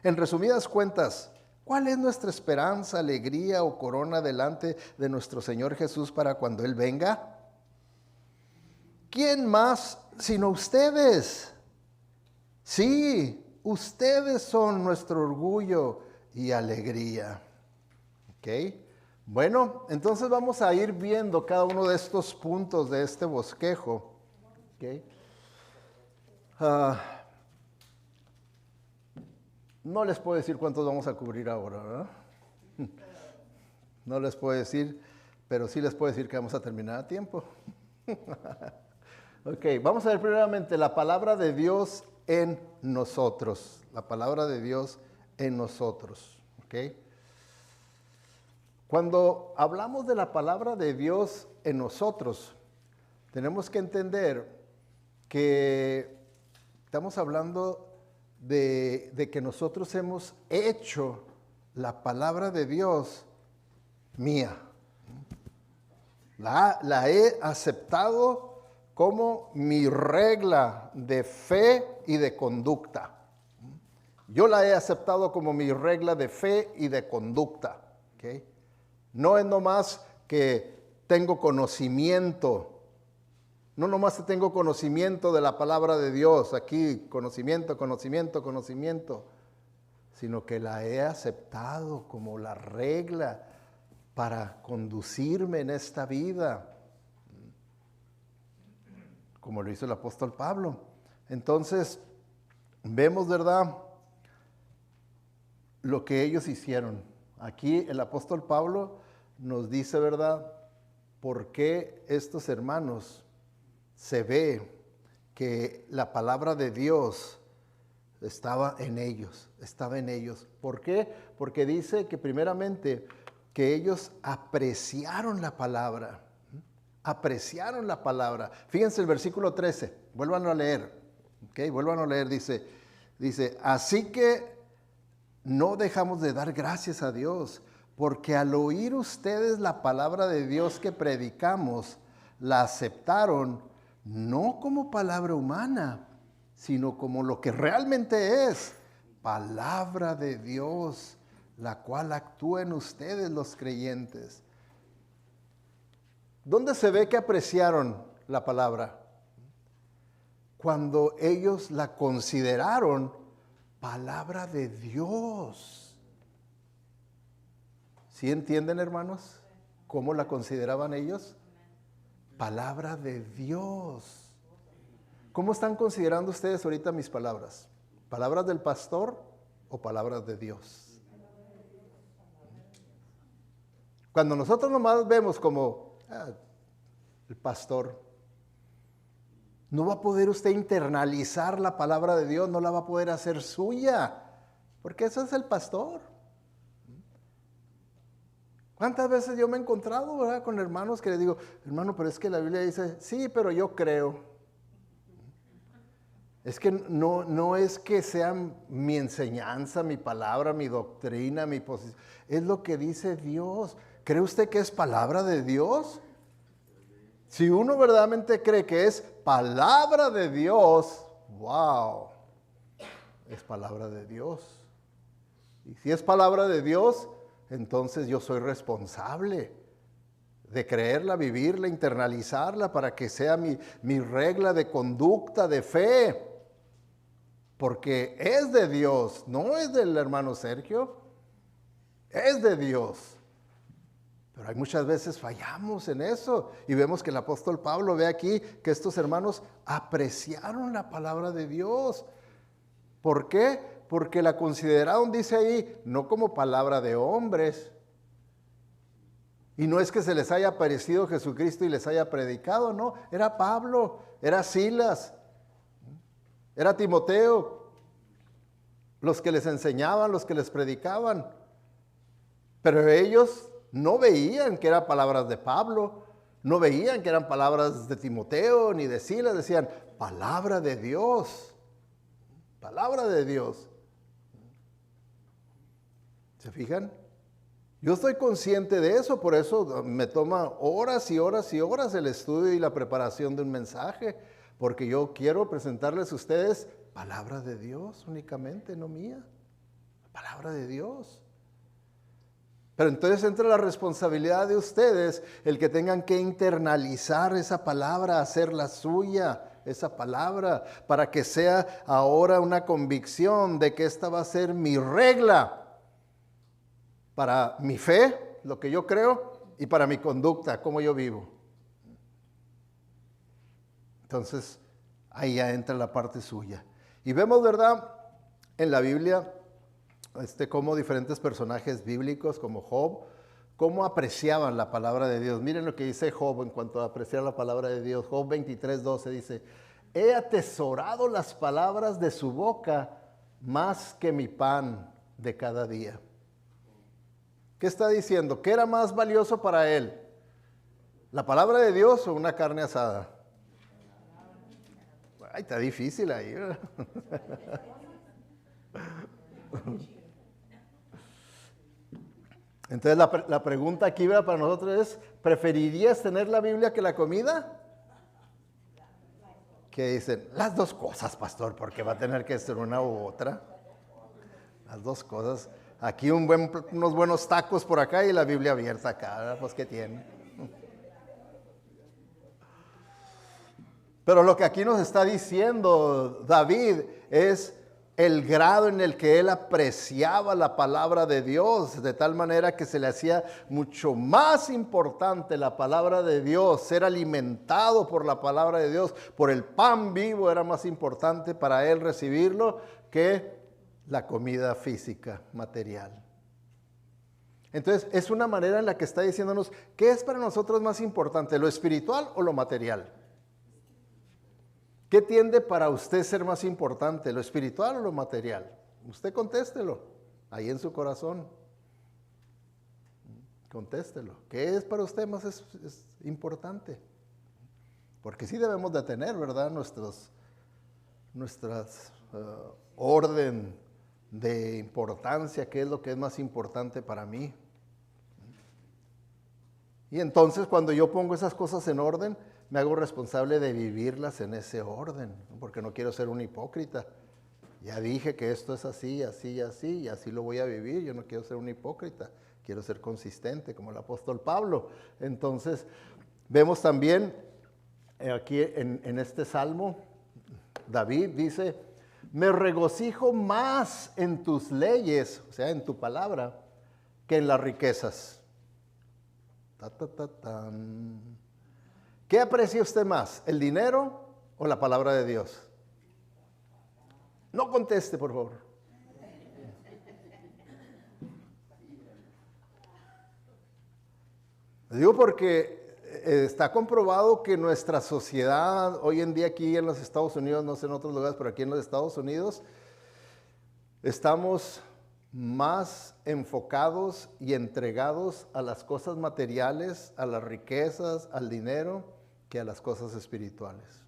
En resumidas cuentas, ¿cuál es nuestra esperanza, alegría o corona delante de nuestro Señor Jesús para cuando Él venga? ¿Quién más sino ustedes? Sí, ustedes son nuestro orgullo y alegría. ¿Ok? Bueno, entonces vamos a ir viendo cada uno de estos puntos de este bosquejo. ¿Ok? No les puedo decir cuántos vamos a cubrir ahora, ¿verdad? No les puedo decir, pero sí les puedo decir que vamos a terminar a tiempo. Ok, vamos a ver primeramente la palabra de Dios en nosotros. La palabra de Dios en nosotros. Ok. Cuando hablamos de la palabra de Dios en nosotros, tenemos que entender que estamos hablando de que nosotros hemos hecho la palabra de Dios mía. La he aceptado como mi regla de fe y de conducta. Yo la he aceptado como mi regla de fe y de conducta. ¿Okay? No es nomás que tengo conocimiento. No nomás tengo conocimiento de la palabra de Dios, aquí conocimiento, sino que la he aceptado como la regla para conducirme en esta vida, como lo hizo el apóstol Pablo. Entonces, vemos, ¿verdad?, lo que ellos hicieron. Aquí el apóstol Pablo nos dice, ¿verdad?, por qué estos hermanos se ve que la palabra de Dios estaba en ellos. ¿Por qué? Porque dice que primeramente que ellos apreciaron la palabra. Apreciaron la palabra. Fíjense el versículo 13, vuélvanlo a leer. ¿Okay? Vuélvanlo a leer, dice, así que no dejamos de dar gracias a Dios, porque al oír ustedes la palabra de Dios que predicamos, la aceptaron no como palabra humana, sino como lo que realmente es, palabra de Dios, la cual actúa en ustedes los creyentes. ¿Dónde se ve que apreciaron la palabra? Cuando ellos la consideraron palabra de Dios. ¿Sí entienden, hermanos? ¿Cómo la consideraban ellos? Palabra de Dios. ¿Cómo están considerando ustedes ahorita mis palabras? ¿Palabras del pastor o palabras de Dios? Cuando nosotros nomás vemos como el pastor, no va a poder usted internalizar la palabra de Dios, no la va a poder hacer suya, porque eso es el pastor. ¿Cuántas veces yo me he encontrado, ¿verdad?, con hermanos que les digo, hermano, pero es que la Biblia dice, sí, pero yo creo. Es que no es que sea mi enseñanza, mi palabra, mi doctrina, mi posición. Es lo que dice Dios. ¿Cree usted que es palabra de Dios? Si uno verdaderamente cree que es palabra de Dios, wow, es palabra de Dios. Y si es palabra de Dios, entonces yo soy responsable de creerla, vivirla, internalizarla para que sea mi regla de conducta, de fe. Porque es de Dios, no es del hermano Sergio, es de Dios. Pero hay muchas veces fallamos en eso y vemos que el apóstol Pablo ve aquí que estos hermanos apreciaron la palabra de Dios. ¿Por qué? Porque la consideraron, dice ahí, no como palabra de hombres. Y no es que se les haya aparecido Jesucristo y les haya predicado, no. Era Pablo, era Silas, era Timoteo, los que les enseñaban, los que les predicaban. Pero ellos no veían que eran palabras de Pablo, no veían que eran palabras de Timoteo ni de Silas, decían, palabra de Dios, palabra de Dios. ¿Se fijan? Yo estoy consciente de eso, por eso me toma horas y horas y horas el estudio y la preparación de un mensaje, porque yo quiero presentarles a ustedes palabra de Dios únicamente, no mía, palabra de Dios. Pero entonces entra la responsabilidad de ustedes, el que tengan que internalizar esa palabra, hacerla suya, esa palabra, para que sea ahora una convicción de que esta va a ser mi regla para mi fe, lo que yo creo, y para mi conducta, cómo yo vivo. Entonces, ahí ya entra la parte suya. Y vemos, ¿verdad?, en la Biblia cómo diferentes personajes bíblicos como Job, cómo apreciaban la palabra de Dios. Miren lo que dice Job en cuanto a apreciar la palabra de Dios. Job 23:12 dice, he atesorado las palabras de su boca más que mi pan de cada día. ¿Qué está diciendo? ¿Qué era más valioso para él? ¿La palabra de Dios o una carne asada? Ay, está difícil ahí, ¿verdad? Entonces la pregunta aquí, ¿verdad?, para nosotros es, ¿preferirías tener la Biblia que la comida? Que dicen, las dos cosas, pastor, porque va a tener que ser una u otra. Las dos cosas. Aquí unos buenos tacos por acá y la Biblia abierta acá, ¿verdad? Pues ¿qué tiene? Pero lo que aquí nos está diciendo David es el grado en el que él apreciaba la palabra de Dios, de tal manera que se le hacía mucho más importante la palabra de Dios, ser alimentado por la palabra de Dios, por el pan vivo era más importante para él recibirlo que la comida física, material. Entonces, es una manera en la que está diciéndonos, ¿qué es para nosotros más importante, lo espiritual o lo material? ¿Qué tiende para usted ser más importante, lo espiritual o lo material? Usted contéstelo, ahí en su corazón. Contéstelo. ¿Qué es para usted más es importante? Porque sí debemos de tener, ¿verdad?, nuestras orden de importancia, qué es lo que es más importante para mí. Y entonces cuando yo pongo esas cosas en orden, me hago responsable de vivirlas en ese orden, porque no quiero ser un hipócrita. Ya dije que esto es así, así, así, y así lo voy a vivir. Yo no quiero ser un hipócrita, quiero ser consistente como el apóstol Pablo. Entonces, vemos también aquí en este salmo, David dice, me regocijo más en tus leyes, o sea, en tu palabra, que en las riquezas. ¿Qué aprecia usted más, el dinero o la palabra de Dios? No conteste, por favor. Digo porque está comprobado que nuestra sociedad hoy en día aquí en los Estados Unidos, no sé en otros lugares, pero aquí en los Estados Unidos, estamos más enfocados y entregados a las cosas materiales, a las riquezas, al dinero, que a las cosas espirituales.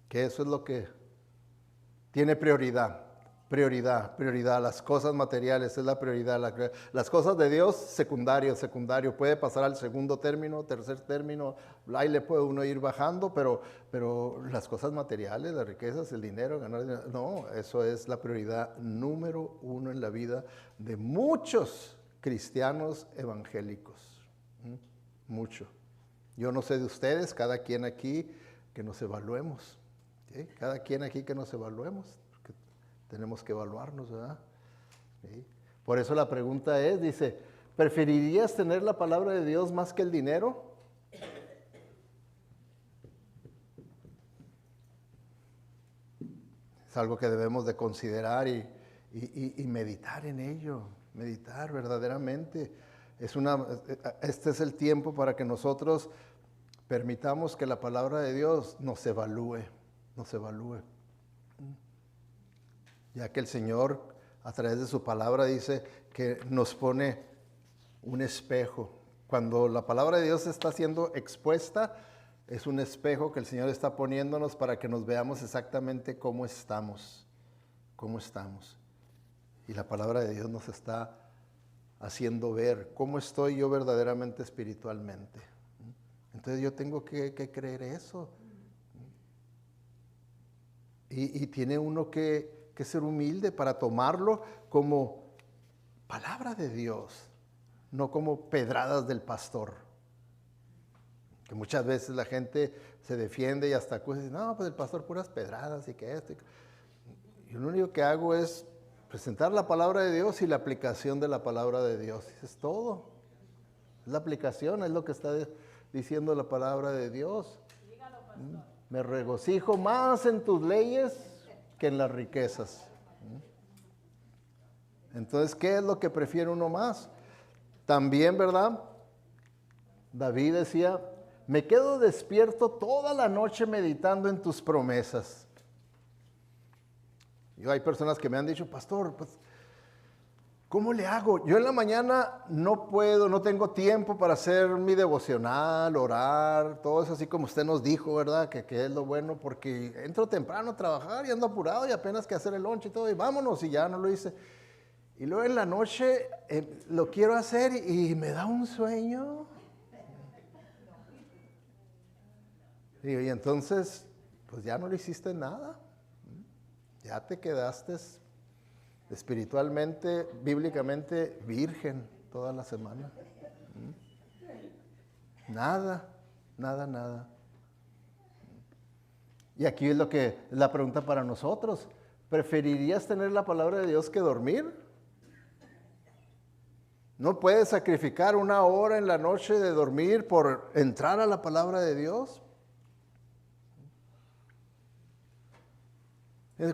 Que eso es lo que tiene prioridad. Prioridad. Las cosas materiales es la prioridad. Las cosas de Dios, secundario. Puede pasar al segundo término, tercer término. Ahí le puede uno ir bajando, pero las cosas materiales, las riquezas, el dinero, ganar dinero, no, eso es la prioridad número uno en la vida de muchos cristianos evangélicos. Mucho. Yo no sé de ustedes, cada quien aquí que nos evaluemos. ¿Sí? Cada quien aquí que nos evaluemos. Tenemos que evaluarnos, ¿verdad? ¿Sí? Por eso la pregunta es, dice, ¿preferirías tener la palabra de Dios más que el dinero? Es algo que debemos de considerar y meditar en ello, meditar verdaderamente. Este es el tiempo para que nosotros permitamos que la palabra de Dios nos evalúe. Ya que el Señor a través de su palabra dice que nos pone un espejo. Cuando la palabra de Dios está siendo expuesta, es un espejo que el Señor está poniéndonos para que nos veamos exactamente cómo estamos. Y la palabra de Dios nos está haciendo ver cómo estoy yo verdaderamente espiritualmente. Entonces yo tengo que creer eso. Y tiene uno que ser humilde para tomarlo como palabra de Dios, no como pedradas del pastor. Que muchas veces la gente se defiende y hasta acusa y dice, no, pues el pastor puras pedradas y que esto. Y lo único que hago es presentar la palabra de Dios y la aplicación de la palabra de Dios. Es todo. Es la aplicación, es lo que está diciendo la palabra de Dios. Me regocijo más en tus leyes que en las riquezas. Entonces, ¿qué es lo que prefiere uno más? También, ¿verdad? David decía, me quedo despierto toda la noche meditando en tus promesas. Hay personas que me han dicho, pastor, pues, ¿cómo le hago? Yo en la mañana no puedo, no tengo tiempo para hacer mi devocional, orar, todo eso así como usted nos dijo, ¿verdad? Que es lo bueno, porque entro temprano a trabajar y ando apurado y apenas que hacer el lunch y todo, y vámonos, y ya no lo hice. Y luego en la noche lo quiero hacer y me da un sueño. Y entonces, pues ya no le hiciste nada. Ya te quedaste espiritualmente, bíblicamente virgen toda la semana. Nada, nada, nada. Y aquí es la pregunta para nosotros. ¿Preferirías tener la palabra de Dios que dormir? ¿No puedes sacrificar una hora en la noche de dormir por entrar a la palabra de Dios?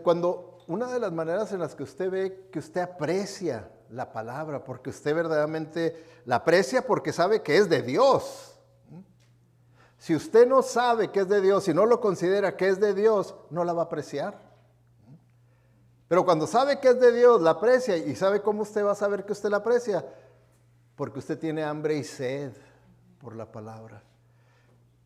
Cuando una de las maneras en las que usted ve que usted aprecia la palabra, porque usted verdaderamente la aprecia porque sabe que es de Dios. Si usted no sabe que es de Dios y no lo considera que es de Dios, no la va a apreciar. Pero cuando sabe que es de Dios, la aprecia. ¿Y sabe cómo usted va a saber que usted la aprecia? Porque usted tiene hambre y sed por la palabra.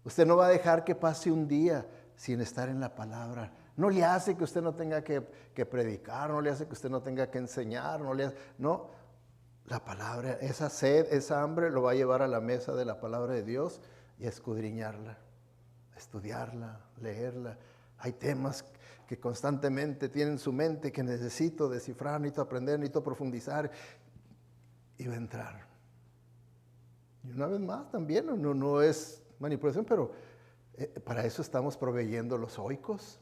Usted no va a dejar que pase un día sin estar en la palabra. No le hace que usted no tenga que predicar, no le hace que usted no tenga que enseñar, no, la palabra, esa sed, esa hambre lo va a llevar a la mesa de la palabra de Dios y a escudriñarla, a estudiarla, leerla. Hay temas que constantemente tienen en su mente que necesito descifrar, necesito aprender, necesito profundizar y va a entrar. Y una vez más también, no es manipulación, pero para eso estamos proveyendo los oicos.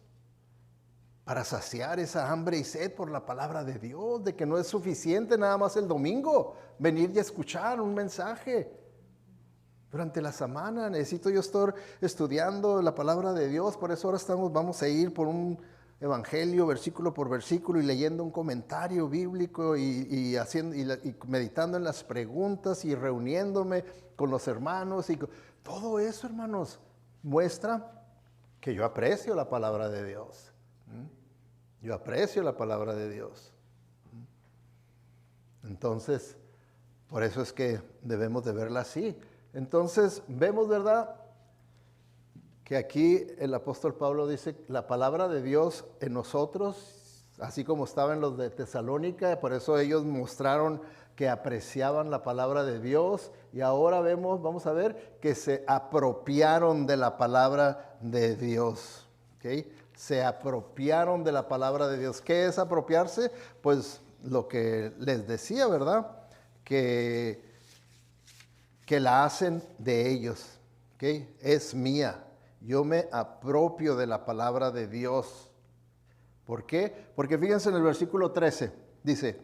Para saciar esa hambre y sed por la palabra de Dios, de que no es suficiente nada más el domingo venir y escuchar un mensaje. Durante la semana necesito yo estar estudiando la palabra de Dios, por eso ahora vamos a ir por un evangelio versículo por versículo y leyendo un comentario bíblico y meditando en las preguntas y reuniéndome con los hermanos. Todo eso, hermanos, muestra que yo aprecio la palabra de Dios. Yo aprecio la palabra de Dios. Entonces, por eso es que debemos de verla así. Entonces, vemos, ¿verdad?, que aquí el apóstol Pablo dice, la palabra de Dios en nosotros, así como estaba en los de Tesalónica, por eso ellos mostraron que apreciaban la palabra de Dios, y ahora vamos a ver que se apropiaron de la palabra de Dios. ¿Okay? Se apropiaron de la palabra de Dios. ¿Qué es apropiarse? Pues lo que les decía, ¿verdad? Que la hacen de ellos. ¿Okay? Es mía. Yo me apropio de la palabra de Dios. ¿Por qué? Porque fíjense en el versículo 13. Dice,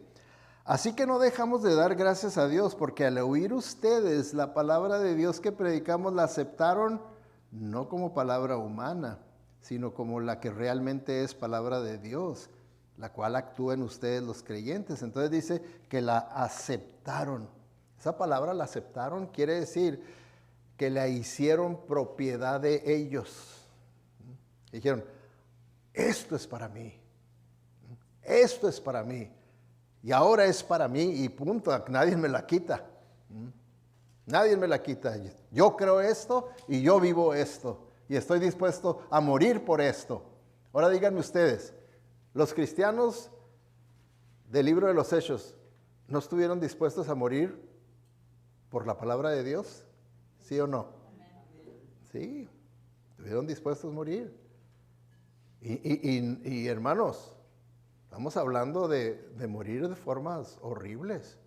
así que no dejamos de dar gracias a Dios, porque al oír ustedes la palabra de Dios que predicamos, la aceptaron no como palabra humana, sino como la que realmente es palabra de Dios, la cual actúa en ustedes los creyentes. Entonces dice que la aceptaron. Esa palabra la aceptaron quiere decir que la hicieron propiedad de ellos. Dijeron, esto es para mí, esto es para mí, y ahora es para mí y punto, nadie me la quita. Nadie me la quita. Yo creo esto y yo vivo esto. Y estoy dispuesto a morir por esto. Ahora díganme ustedes, los cristianos del libro de los Hechos, ¿no estuvieron dispuestos a morir por la palabra de Dios? ¿Sí o no? Sí, estuvieron dispuestos a morir. Y hermanos, estamos hablando de morir de formas horribles.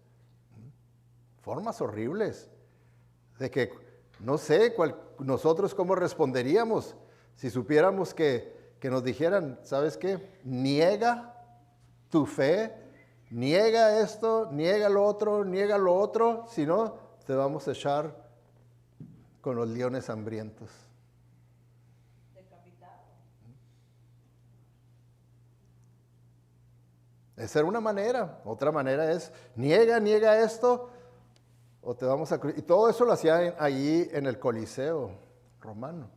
Formas horribles. De que no sé nosotros cómo responderíamos si supiéramos que nos dijeran, ¿sabes qué? Niega tu fe, niega esto, niega lo otro, si no, te vamos a echar con los leones hambrientos. Esa era una manera. Otra manera es, niega esto, o te vamos a... Y todo eso lo hacían allí en el Coliseo romano.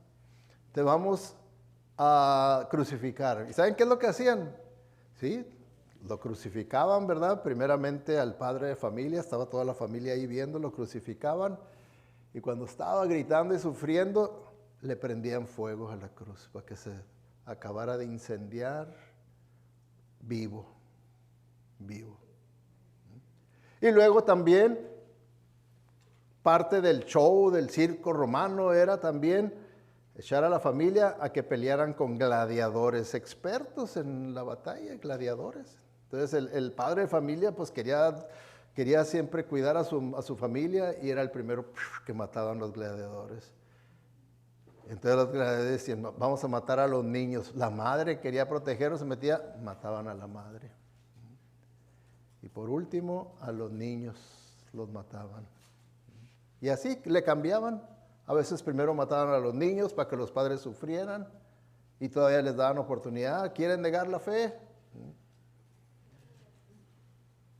Te vamos a crucificar. ¿Y saben qué es lo que hacían? ¿Sí? Lo crucificaban, ¿verdad? Primeramente al padre de familia, estaba toda la familia ahí viendo, lo crucificaban. Y cuando estaba gritando y sufriendo, le prendían fuego a la cruz para que se acabara de incendiar vivo. Y luego también parte del show del circo romano era también echar a la familia a que pelearan con gladiadores, expertos en la batalla, gladiadores. Entonces el padre de familia pues quería siempre cuidar a su familia y era el primero que mataban los gladiadores. Entonces los gladiadores decían, vamos a matar a los niños. La madre quería protegerlos, se metía, mataban a la madre. Y por último, a los niños los mataban. Y así le cambiaban. A veces primero mataban a los niños para que los padres sufrieran y todavía les daban oportunidad. ¿Quieren negar la fe?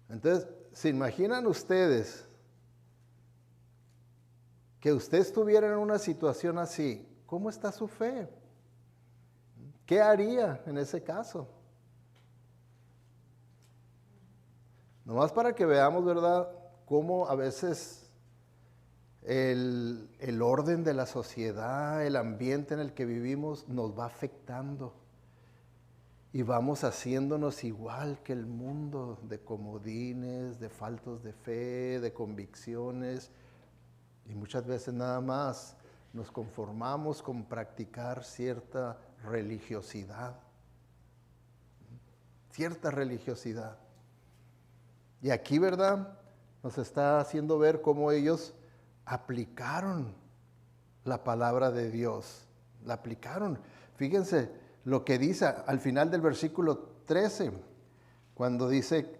Entonces, ¿se imaginan ustedes que usted estuviera en una situación así? ¿Cómo está su fe? ¿Qué haría en ese caso? Nomás para que veamos, ¿verdad?, cómo a veces el orden de la sociedad, el ambiente en el que vivimos nos va afectando. Y vamos haciéndonos igual que el mundo, de comodines, de faltos de fe, de convicciones. Y muchas veces nada más nos conformamos con practicar cierta religiosidad. Cierta religiosidad. Y aquí, ¿verdad?, nos está haciendo ver cómo ellos aplicaron la palabra de Dios. La aplicaron. Fíjense lo que dice al final del versículo 13, cuando dice,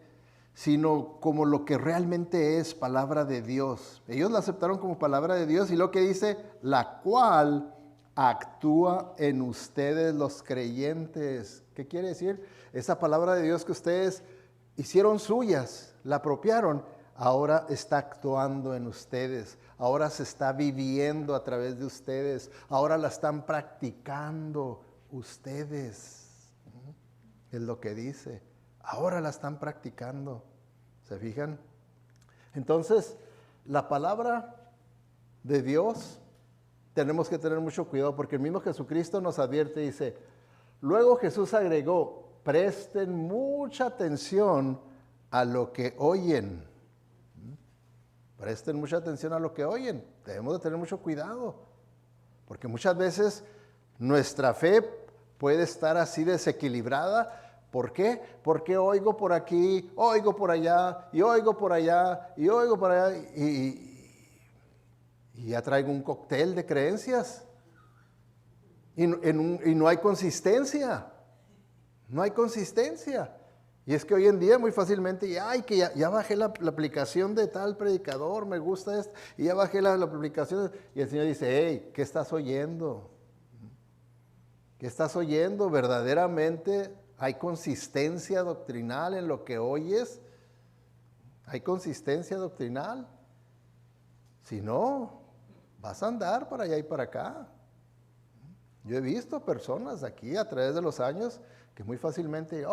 sino como lo que realmente es palabra de Dios. Ellos la aceptaron como palabra de Dios y lo que dice, la cual actúa en ustedes los creyentes. ¿Qué quiere decir? Esa palabra de Dios que ustedes hicieron suyas, la apropiaron, ahora está actuando en ustedes, ahora se está viviendo a través de ustedes, ahora la están practicando ustedes. Es lo que dice, ahora la están practicando. ¿Se fijan? Entonces, la palabra de Dios, tenemos que tener mucho cuidado porque el mismo Jesucristo nos advierte, dice, luego Jesús agregó, presten mucha atención a lo que oyen. Presten mucha atención a lo que oyen. Debemos de tener mucho cuidado. Porque muchas veces nuestra fe puede estar así desequilibrada. ¿Por qué? Porque oigo por aquí, oigo por allá, y oigo por allá, y oigo por allá, y ya traigo un cóctel de creencias. Y no hay consistencia. No hay consistencia. Y es que hoy en día muy fácilmente, ya bajé la aplicación de tal predicador, me gusta esto, y ya bajé la aplicación, y el Señor dice, hey, ¿qué estás oyendo? ¿Qué estás oyendo? ¿Verdaderamente hay consistencia doctrinal en lo que oyes? ¿Hay consistencia doctrinal? Si no, vas a andar para allá y para acá. Yo he visto personas aquí a través de los años que muy fácilmente,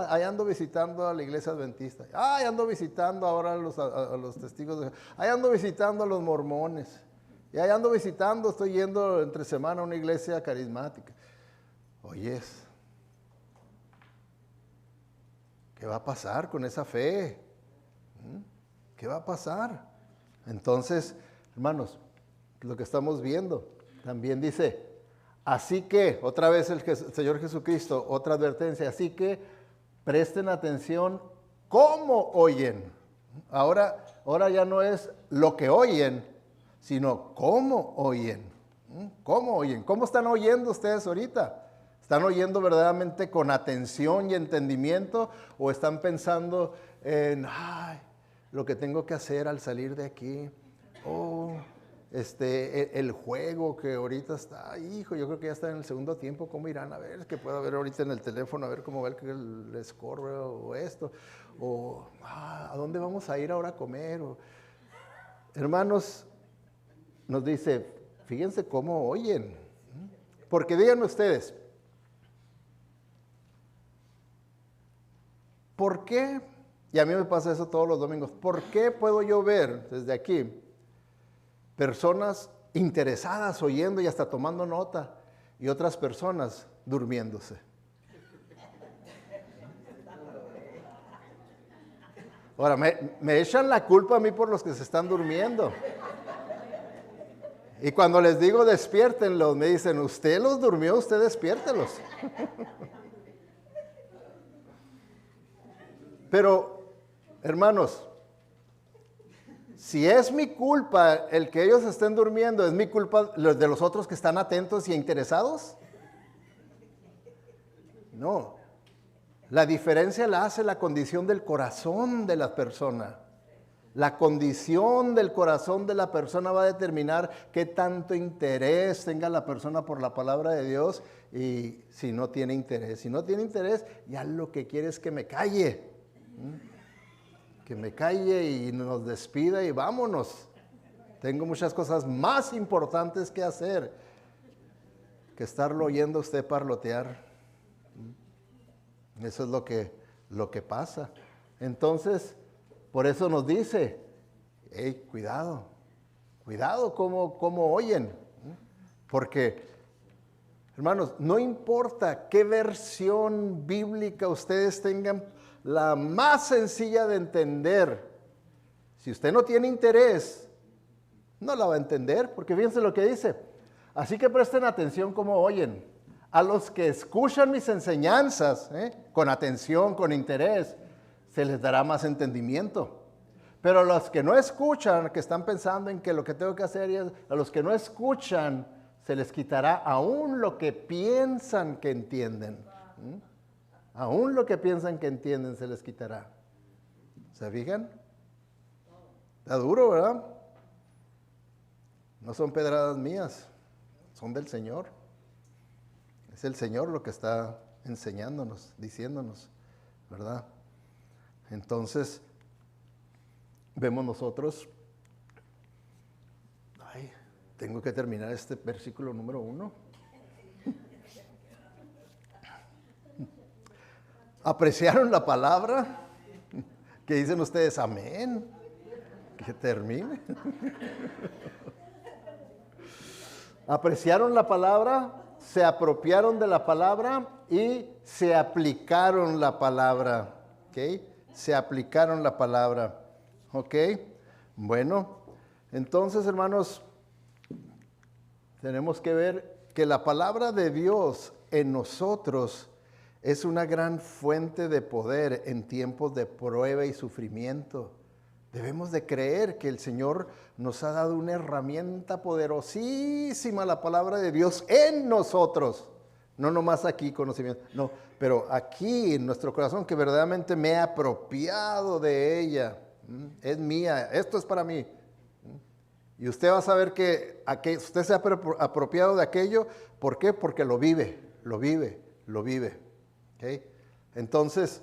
ahí ando visitando a la iglesia adventista, ahí ando visitando ahora a los testigos, ahí ando visitando a los mormones, y ahí ando visitando, estoy yendo entre semana a una iglesia carismática. Oyes, ¿qué va a pasar con esa fe? ¿Qué va a pasar? Entonces, hermanos, lo que estamos viendo, también dice, así que, otra vez el Señor Jesucristo, otra advertencia, así que presten atención cómo oyen. Ahora ya no es lo que oyen, sino cómo oyen. ¿Cómo oyen? ¿Cómo están oyendo ustedes ahorita? ¿Están oyendo verdaderamente con atención y entendimiento o están pensando en, lo que tengo que hacer al salir de aquí? el juego que ahorita está, hijo, yo creo que ya está en el segundo tiempo, ¿cómo irán a ver? Que puedo ver ahorita en el teléfono, a ver cómo va el score o esto, o ¿a dónde vamos a ir ahora a comer? Hermanos, nos dice, fíjense cómo oyen, porque díganme ustedes, ¿por qué? Y a mí me pasa eso todos los domingos, ¿por qué puedo yo ver desde aquí personas interesadas oyendo y hasta tomando nota y otras personas durmiéndose? Ahora, me echan la culpa a mí por los que se están durmiendo. Y cuando les digo despiértenlos, me dicen, usted los durmió, usted despiértelos. Pero, hermanos, si es mi culpa el que ellos estén durmiendo, ¿es mi culpa de los otros que están atentos y interesados? No. La diferencia la hace la condición del corazón de la persona. La condición del corazón de la persona va a determinar qué tanto interés tenga la persona por la palabra de Dios y si no tiene interés. Si no tiene interés, ya lo que quiere es que me calle. Que me calle y nos despida y vámonos. Tengo muchas cosas más importantes que hacer que estarlo oyendo a usted parlotear. Eso es lo que pasa. Entonces, por eso nos dice, hey, cuidado cómo oyen. Porque, hermanos, no importa qué versión bíblica ustedes tengan, la más sencilla de entender, si usted no tiene interés, no la va a entender, porque fíjense lo que dice. Así que presten atención cómo oyen. A los que escuchan mis enseñanzas, con atención, con interés, se les dará más entendimiento. Pero a los que no escuchan, que están pensando en que lo que tengo que hacer es, a los que no escuchan, se les quitará aún lo que piensan que entienden. Aún lo que piensan que entienden se les quitará. ¿Se fijan? Está duro, ¿verdad? No son pedradas mías, son del Señor. Es el Señor lo que está enseñándonos, diciéndonos, ¿verdad? Entonces, vemos nosotros, tengo que terminar este versículo número 1. ¿Apreciaron la palabra? ¿Qué dicen ustedes? Amén. Que termine. ¿Apreciaron la palabra? Se apropiaron de la palabra y se aplicaron la palabra. ¿Ok? Se aplicaron la palabra. ¿Ok? Bueno, entonces, hermanos, tenemos que ver que la palabra de Dios en nosotros es una gran fuente de poder en tiempos de prueba y sufrimiento. Debemos de creer que el Señor nos ha dado una herramienta poderosísima, la palabra de Dios en nosotros. No nomás aquí conocimiento, no, pero aquí en nuestro corazón, que verdaderamente me he apropiado de ella. Es mía, esto es para mí. Y usted va a saber que usted se ha apropiado de aquello. ¿Por qué? Porque lo vive. ¿Okay? Entonces,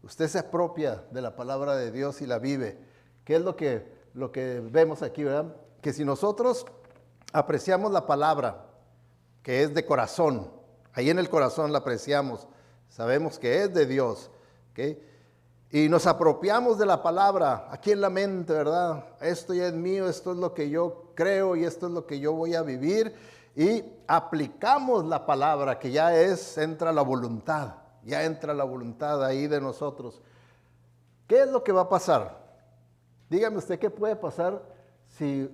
usted se apropia de la palabra de Dios y la vive. ¿Qué es lo que vemos aquí, verdad? Que si nosotros apreciamos la palabra, que es de corazón, ahí en el corazón la apreciamos, sabemos que es de Dios, ¿okay? Y nos apropiamos de la palabra aquí en la mente, ¿verdad? Esto ya es mío, esto es lo que yo creo y esto es lo que yo voy a vivir. Y aplicamos la palabra, que entra la voluntad, ya entra la voluntad ahí de nosotros. ¿Qué es lo que va a pasar? Dígame usted, ¿qué puede pasar si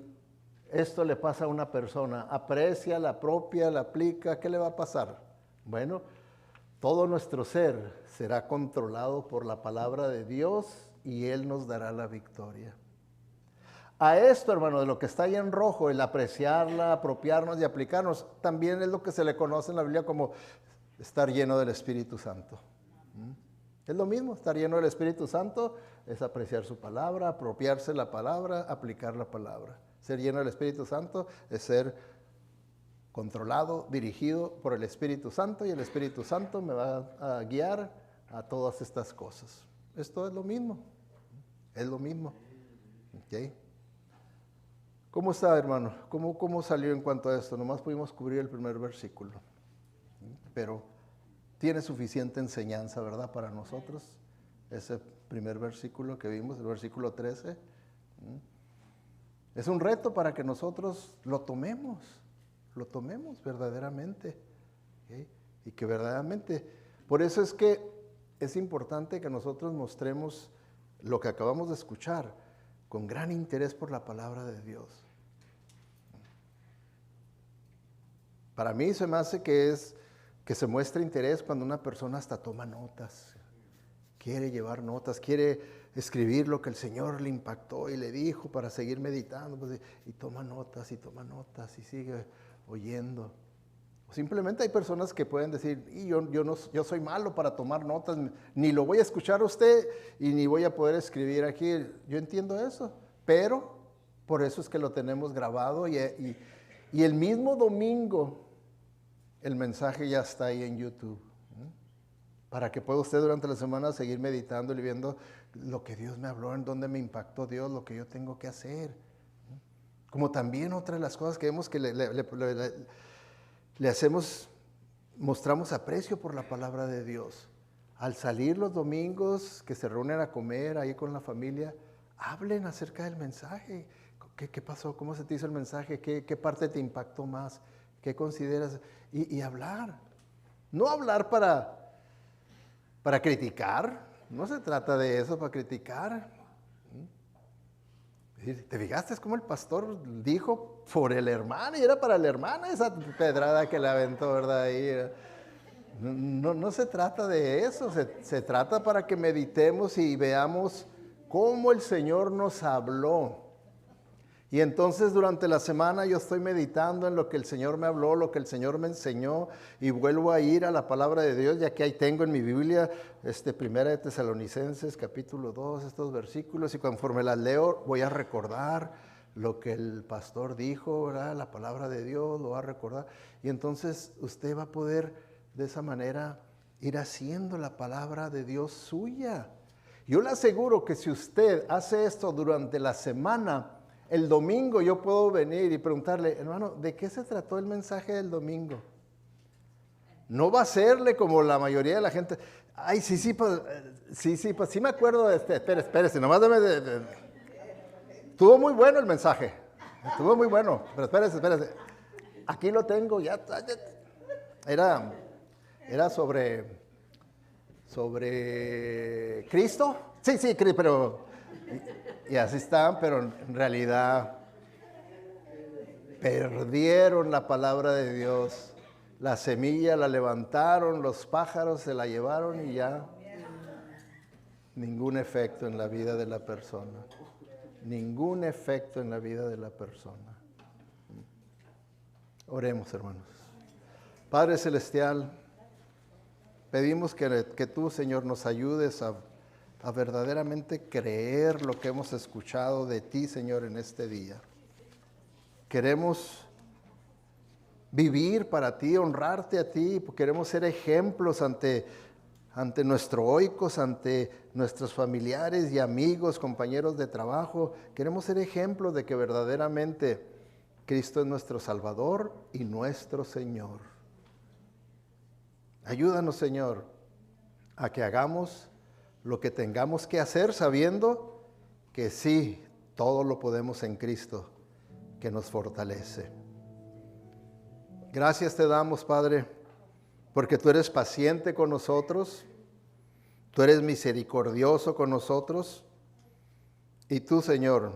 esto le pasa a una persona? Aprecia, la apropia, la aplica, ¿qué le va a pasar? Bueno, todo nuestro ser será controlado por la palabra de Dios y Él nos dará la victoria. A esto, hermano, de lo que está ahí en rojo, el apreciarla, apropiarnos y aplicarnos, también es lo que se le conoce en la Biblia como estar lleno del Espíritu Santo. Es lo mismo, estar lleno del Espíritu Santo es apreciar su palabra, apropiarse la palabra, aplicar la palabra. Ser lleno del Espíritu Santo es ser controlado, dirigido por el Espíritu Santo, y el Espíritu Santo me va a guiar a todas estas cosas. Esto es lo mismo, es lo mismo. ¿Okay? ¿Cómo está, hermano? ¿Cómo salió en cuanto a esto? Nomás pudimos cubrir el primer versículo, pero tiene suficiente enseñanza, ¿verdad?, para nosotros. Ese primer versículo que vimos, el versículo 13, es un reto para que nosotros lo tomemos verdaderamente. ¿Okay? Y que verdaderamente, por eso es que es importante que nosotros mostremos lo que acabamos de escuchar con gran interés por la palabra de Dios. Para mí se me hace que se muestra interés cuando una persona hasta toma notas, quiere llevar notas, quiere escribir lo que el Señor le impactó y le dijo para seguir meditando, pues, y toma notas y sigue oyendo. Simplemente hay personas que pueden decir, yo soy malo para tomar notas, ni lo voy a escuchar a usted y ni voy a poder escribir aquí. Yo entiendo eso, pero por eso es que lo tenemos grabado y el mismo domingo el mensaje ya está ahí en YouTube, para que pueda usted durante la semana seguir meditando y viendo lo que Dios me habló, en dónde me impactó Dios, lo que yo tengo que hacer. Como también otra de las cosas que vemos que le hacemos, mostramos aprecio por la palabra de Dios. Al salir los domingos, que se reúnen a comer ahí con la familia, hablen acerca del mensaje. ¿Qué pasó? ¿Cómo se te hizo el mensaje? ¿Qué parte te impactó más? ¿Qué consideras? Y hablar. No hablar para criticar. No se trata de eso, para criticar. ¿Te fijaste cómo el pastor dijo por el hermano? Y era para la hermana esa pedrada que le aventó, ¿verdad? Ahí. No se trata de eso, se trata para que meditemos y veamos cómo el Señor nos habló. Y entonces durante la semana yo estoy meditando en lo que el Señor me habló, lo que el Señor me enseñó, y vuelvo a ir a la palabra de Dios, ya que ahí tengo en mi Biblia, Primera de Tesalonicenses, capítulo 2, estos versículos, y conforme las leo voy a recordar lo que el pastor dijo, ¿verdad? La palabra de Dios lo va a recordar, y entonces usted va a poder de esa manera ir haciendo la palabra de Dios suya. Yo le aseguro que si usted hace esto durante la semana, el domingo yo puedo venir y preguntarle, hermano, ¿de qué se trató el mensaje del domingo? No va a serle como la mayoría de la gente. Ay, sí, pues sí me acuerdo de espérese, nomás Estuvo muy bueno el mensaje, estuvo muy bueno, pero espérese. Aquí lo tengo, ya. Era sobre Cristo. Sí, pero... Y así están, pero en realidad perdieron la palabra de Dios. La semilla la levantaron, los pájaros se la llevaron y ya ningún efecto en la vida de la persona. Ningún efecto en la vida de la persona. Oremos, hermanos. Padre Celestial, pedimos que tú, Señor, nos ayudes a verdaderamente creer lo que hemos escuchado de ti, Señor, en este día. Queremos vivir para ti, honrarte a ti, queremos ser ejemplos ante nuestros oicos, ante nuestros familiares y amigos, compañeros de trabajo. Queremos ser ejemplos de que verdaderamente Cristo es nuestro Salvador y nuestro Señor. Ayúdanos, Señor, a que hagamos lo que tengamos que hacer sabiendo que sí, todo lo podemos en Cristo que nos fortalece. Gracias te damos, Padre, porque tú eres paciente con nosotros, tú eres misericordioso con nosotros y tú, Señor,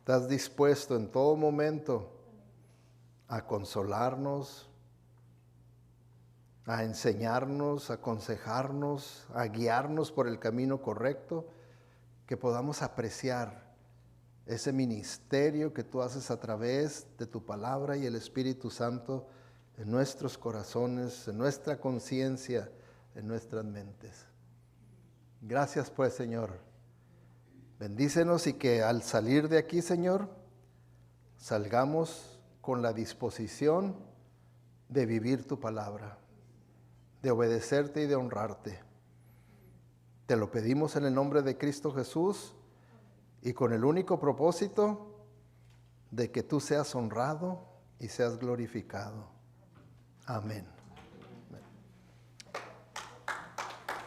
estás dispuesto en todo momento a consolarnos, a enseñarnos, a aconsejarnos, a guiarnos por el camino correcto, que podamos apreciar ese ministerio que tú haces a través de tu palabra y el Espíritu Santo en nuestros corazones, en nuestra conciencia, en nuestras mentes. Gracias pues, Señor. Bendícenos y que al salir de aquí, Señor, salgamos con la disposición de vivir tu palabra, de obedecerte y de honrarte. Te lo pedimos en el nombre de Cristo Jesús y con el único propósito de que tú seas honrado y seas glorificado. Amén.